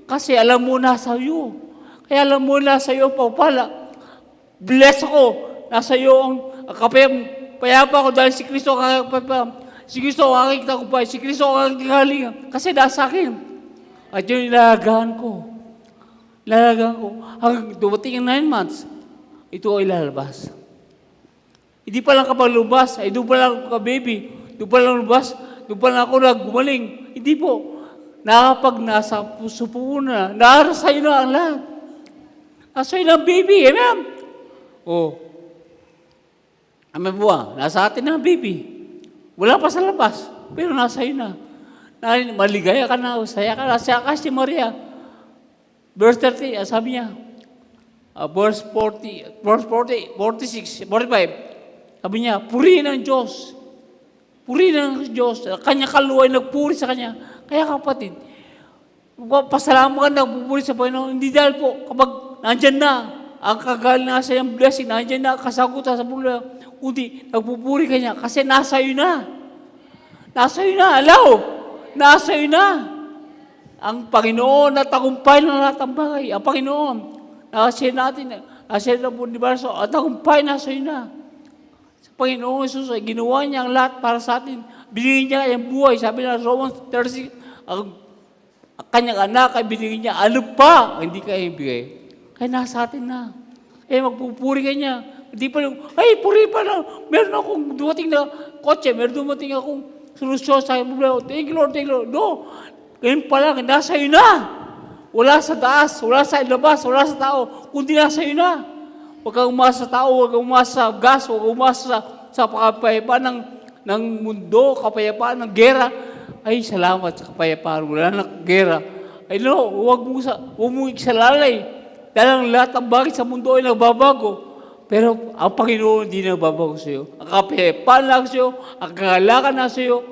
Kasi alam mo nasa iyo. Kaya alam mo nasa iyo, pagpala. Bless ako, nasa iyo ang payapa ko dahil si Kristo si Kristo ang aking tagumpay, si Kristo ang aking kalinga. Kasi nasa akin. At yun ilalagaan ko. Hanggang dumating ang 9 months, ito ay lalabas. Hindi pa lang kapag lumabas, ay doon pa lang ka-baby, doon pa lang lumabas, doon pa lang ako gumaling. Hindi po. Nakapag nasa puso po na, nasa iyo na ang lahat. Nasa iyo na ang baby, amen? Amen po nasa atin na ang baby. Wala pa sa labas, pero nasa iyo na. Maligaya ka na, saya ka na. Siya ka si Maria. Verse 30, sabi niya, verse 46, 45, sabi niya, purihin ang Diyos. Purihin ang Diyos. Kanya kaluwa ay nagpuri sa Kanya. Kaya kapatid, pasalamat ka na nagpupuri sa Panginoon. Hindi dahil po, kapag nandyan na, ang kagaling na sa iyong blessing, nandyan na, kasagutan sa bulan, kundi nagpupuri ka niya kasi nasa iyo na. Nasa iyo na, alaw. Nasa iyo na. Ang Panginoon na tagumpay ng lahat ng bagay. Ang Panginoon, nasa natin, nasa na po ni Barso, ang tagumpay nasa iyo na. Sa Panginoon Jesus ay ginawa niya ang lahat para sa atin. Binigyan niya ang buhay. Sabi na Romans 36, ang kanyang anak ay binigyan niya. Ano pa? Hindi kayo ibigay. Kaya nasa atin na. Magpupuri ka niya. Hindi pa lang, puri pa na. Meron akong dumating na kotse, meron dumating akong solusyon sa aking problema. Thank you, Lord, thank you, Lord. No, ngayon pa lang, nasa iyo na. Wala sa taas, wala sa ilabas, wala sa tao, kundi nasa iyo na. Huwag kang umasa sa tao, huwag kang umasa sa gas, huwag kang umasa sa kapayapaan ng mundo, kapayapaan ng gera. Ay, salamat sa kapayapaan, wala na gera. Ay, no, huwag mong iksalalay. Dahil ang lahat ng bagay sa mundo ay nagbabago. Pero ang Panginoon hindi nagbabago sa iyo. Ang kapayapaan lang sa iyo, ang kagalakan na sa iyo,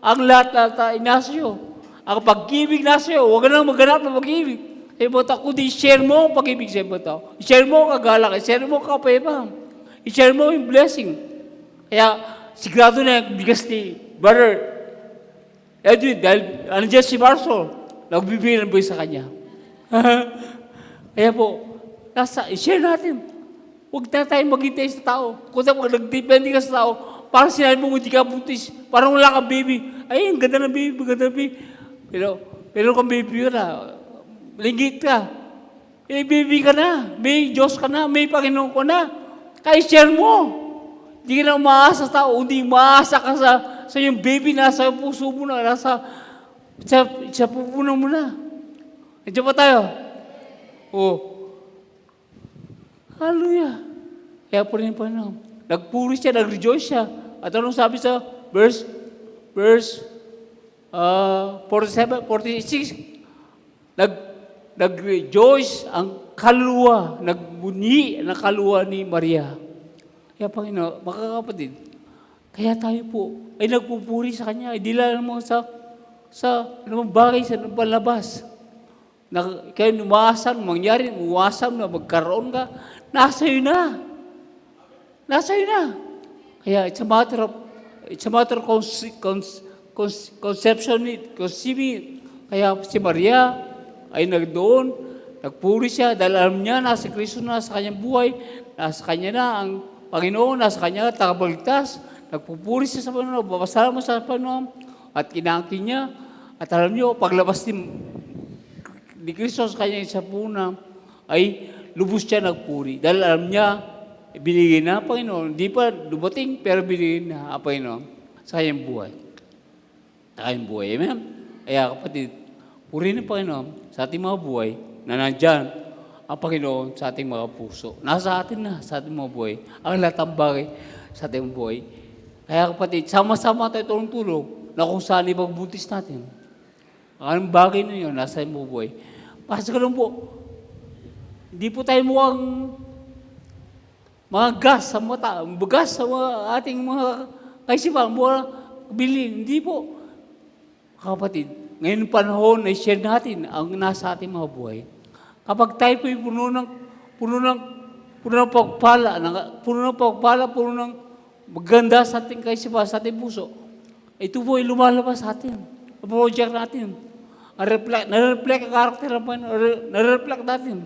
ang lahat ay nasa iyo. Ang pag-ibig nasa iyo, huwag ka nang maghanap ng pag-ibig. Kundi i-share mo ang pag-ibig sa ibang tao. I-share mo ang kagalakan, i-share mo ang kapayapaan. I-share mo yung blessing. Kaya sigurado na yung bigas ni Brother Edwin, dahil nandiyan si Marcel, nagbibigay ng buhay sa kanya. Kaya po, i-share natin. Huwag na tayo maghintay sa tao. Kung pag nagdepende ka sa tao, parang sinabi mo, hindi ka buntis. Parang wala kang baby. Ay, ang ganda ng baby, maganda ng baby. Pero kung baby ka na, linggit ka. Eh, baby ka na. May Diyos ka na. May Panginoon ka na. Kaya share mo. Hindi ka na umaasa sa tao. Hindi umaasa ka sa yung baby na sa puso mo na, sa pupunan mo na. Nandiyan pa tayo. Oh. Hallelujah. Kaya po rin pa na. Nagpuri siya, nag-rejoice siya. At anong sabi sa verse 47, 46? Nag-rejoice ang kaluluwa, nagbuni ang kaluluwa ni Maria. Kaya Panginoon, mga kapatid, kaya tayo po ay nagpupuri sa Kanya, ay dila mo sa anumang bagay, sa anumang palabas. Kaya umaasam, mangyari, umaasam na magkaroon ka, nasa iyo na. Nasa iyo na. Kaya it's a matter of conception, conceiving. Kaya si Maria ay nagdoon, nagpuri siya dahil alam niya na si Kristo na sa kanyang buhay, nasa kanya na ang Panginoon, nasa kanya tagapagligtas, nagpupuri siya sa Panginoon, papasalamat sa Panginoon, at kinangkin niya, at alam niyo, paglabas ni Kristo sa kanyang isa puna, ay lubos siya nagpuri. Dahil alam niya, binigay na ang Panginoon, hindi pa dumating, pero binigay na ang Panginoon sa kanyang buhay. Sa kanyang buhay, amen? Kaya kapatid, purihin ng Panginoon sa ating mga buhay na nandyan ang Panginoon sa ating mga puso. Nasa atin na, sa ating mga buhay. Ang lahat ng bagay sa ating buhay. Kaya kapatid, sama-sama tayo tulong-tulong na kung saan ipagbuntis natin. Ang bagay na yun, nasa ating mga buhay. Kasi ganun po, hindi po tayo mukhang mga gas sa mata, gas sa ating mga kaisipan, mga bilin. Hindi po. Kapatid, ngayon panahon na i-share natin ang nasa ating mga buhay. Kapag tayo po'y puno ng pagpala, puno ng maganda sa ating kaisipan, sa ating puso, ito po ay lumalabas sa atin. Ang project natin. Na-reflect ang karakter ng Panginoon, na-reflect natin.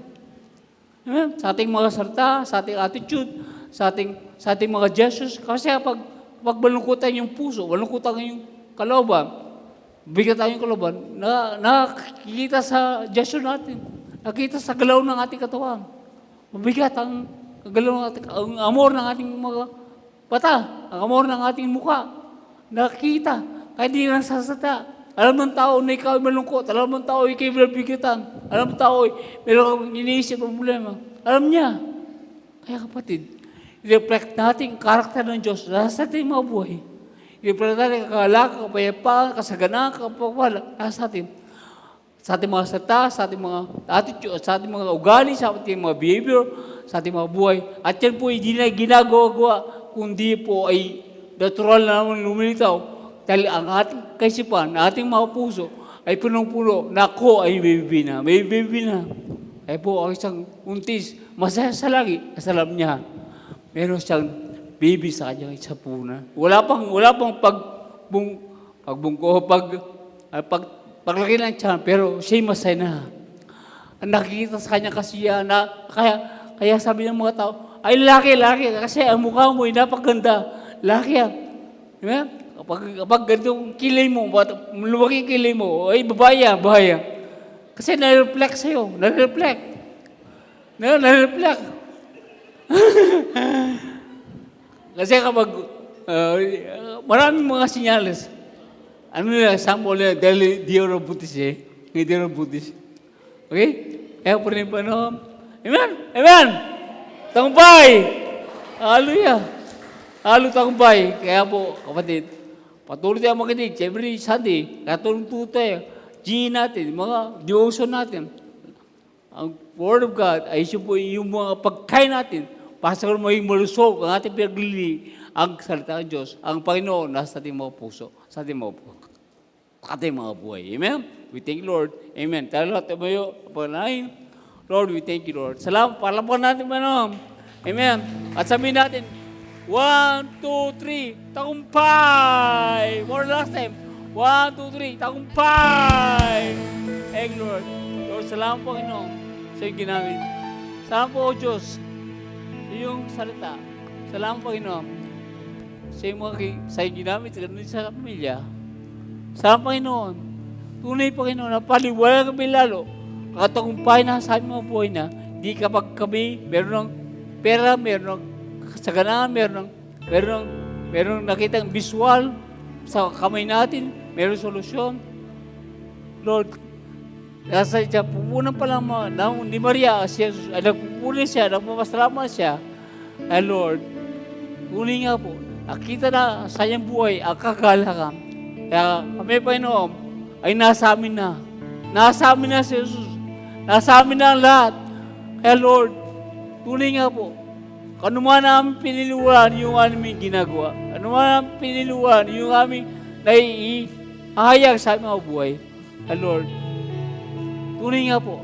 Amen? Sa ating mga salita, sa ating attitude, sa ating mga gestures. Kasi pag malungkutan yung puso, malungkutan yung kalooban, bigat tayong kalooban, nakikita sa gesture natin, nakikita sa galaw ng ating katawan. Mabigat ang galaw ng ang amor ng ating mga mata, ang amor ng ating mukha. Nakikita, kahit hindi lang sasata. Alam ng tao na ikaw ay malungkot. Alam ng tao ay ikaw ay bigatan. Alam ng tao ay meron kang iniisip ang problema. Alam niya. Kaya kapatid, i-reflect natin ang karakter ng Diyos sa ating mga buhay. I-reflect natin ang kagalak, kapayapaan, kasaganaan, kapagpala sa atin. Sa ating mga salita, sa ating mga attitude, sa ating mga ugali, sa ating mga behavior, sa ating mga buhay. At yan po, hindi na ginagawa, kundi po ay natural na naman lumilitaw. Dahil ang ating kaisipan, ating mga puso, ay punong-puno na ako ay may baby na. Ay po, ang isang untis, masaya sa lagi, asalam niya. Meron siyang baby sa kanyang isa puna. Wala pang paglaki ng tiyan, pero siya'y masaya na. Ang nakikita sa kanya kasiya, kaya sabi ng mga tao, ay laki, kasi ang mukha mo ay napaganda. Laki yan. Diba? Kapag ganitong kilay mo, lumaki kilay mo, ay babaya. Kasi na-reflect sa'yo, na-reflect. Kasi kapag maraming mga sinyales, ano nila, sample nila, dahil di ako butis hindi ako butis. Okay? Kaya po rin pa no? Amen! Tagumpay! Hallelujah! Tagumpay! Kaya po, kapatid, patuloy tayo makinig. Every Sunday, katulong tayo. G natin, mga devotion natin. Ang Word of God ay yung mga pagkain natin para sa maging malusog ang ating pinaglili ang salita ng Diyos. Ang Panginoon nasa ating mga puso, sa ating mga buhay. Amen? We thank you, Lord. Amen. Tayo lahat tayo panahin. Lord, we thank you, Lord. Salamat. Palapakan natin, Panginoon. Amen. At sabihin natin, 1, 2, 3, tagumpay! One last time. 1, 2, 3, tagumpay! Thank you, Lord. Lord, salamat po, Panginoon, sa iyong ginamit. Salamat po, O Diyos. sa iyong salita. Salamat, Panginoon, sa iyong sa iyong ginamit, ganun sa pamilya. Salamat, Panginoon. Tunay, Panginoon, na paliwala kami lalo. Katagumpay na sa aming mga buhay na, di kapag kami meron ng pera, meron ng kasaganahan, meron ng nakitang visual sa kamay natin, meron solusyon. Lord, nasa siya, pupunan pa lang ni Maria, siya, nagpupunan siya, nagpapasalamat siya. Ay Lord, tunay nga po, nakita na sa iyang buhay ang kagalakan. Kaya kami, Panginoon, ay nasa amin na. Nasa amin na si Jesus. Nasa amin na ang lahat. Kaya Lord, tunay nga po, ano man namin piniliwan yung aming ginagawa, ano man namin piniliwan yung aming naiihayag sa aming mga buhay. Kaya Lord, tunay nga po,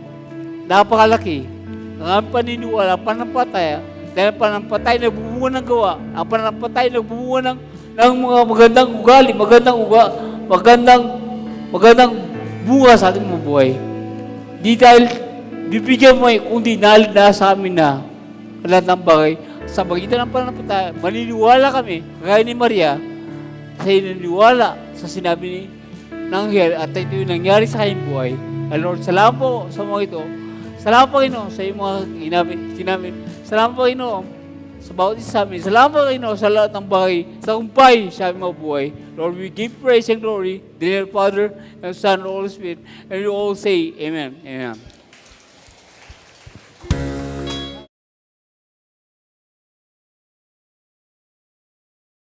napakalaki ang aming paniniwala, panampataya, dahil panampatay nagbubunga ng gawa, ang panampatay nagbubunga ng mga magandang ugali, magandang bunga sa ating mga buhay. Di dahil bibigyan mo kundi nasa amin na lahat ng bagay. Sa magitan ng pananampalataya, maniniwala kami, kagaya ni Maria, sa inaniwala sa sinabi ng anghel at ito yung nangyari sa kanyang buhay. Lord, salamat po sa mga ito. Salamat po, Panginoon, sa iyong mga sinabi. Salamat po, Panginoon, sa bawat isa sa amin. Salamat po, Panginoon, sa lahat ng bagay, sa kumpay sa aming mga buhay. Lord, we give praise and glory, the Father, and Son, and Holy Spirit, and we all say, Amen. Amen.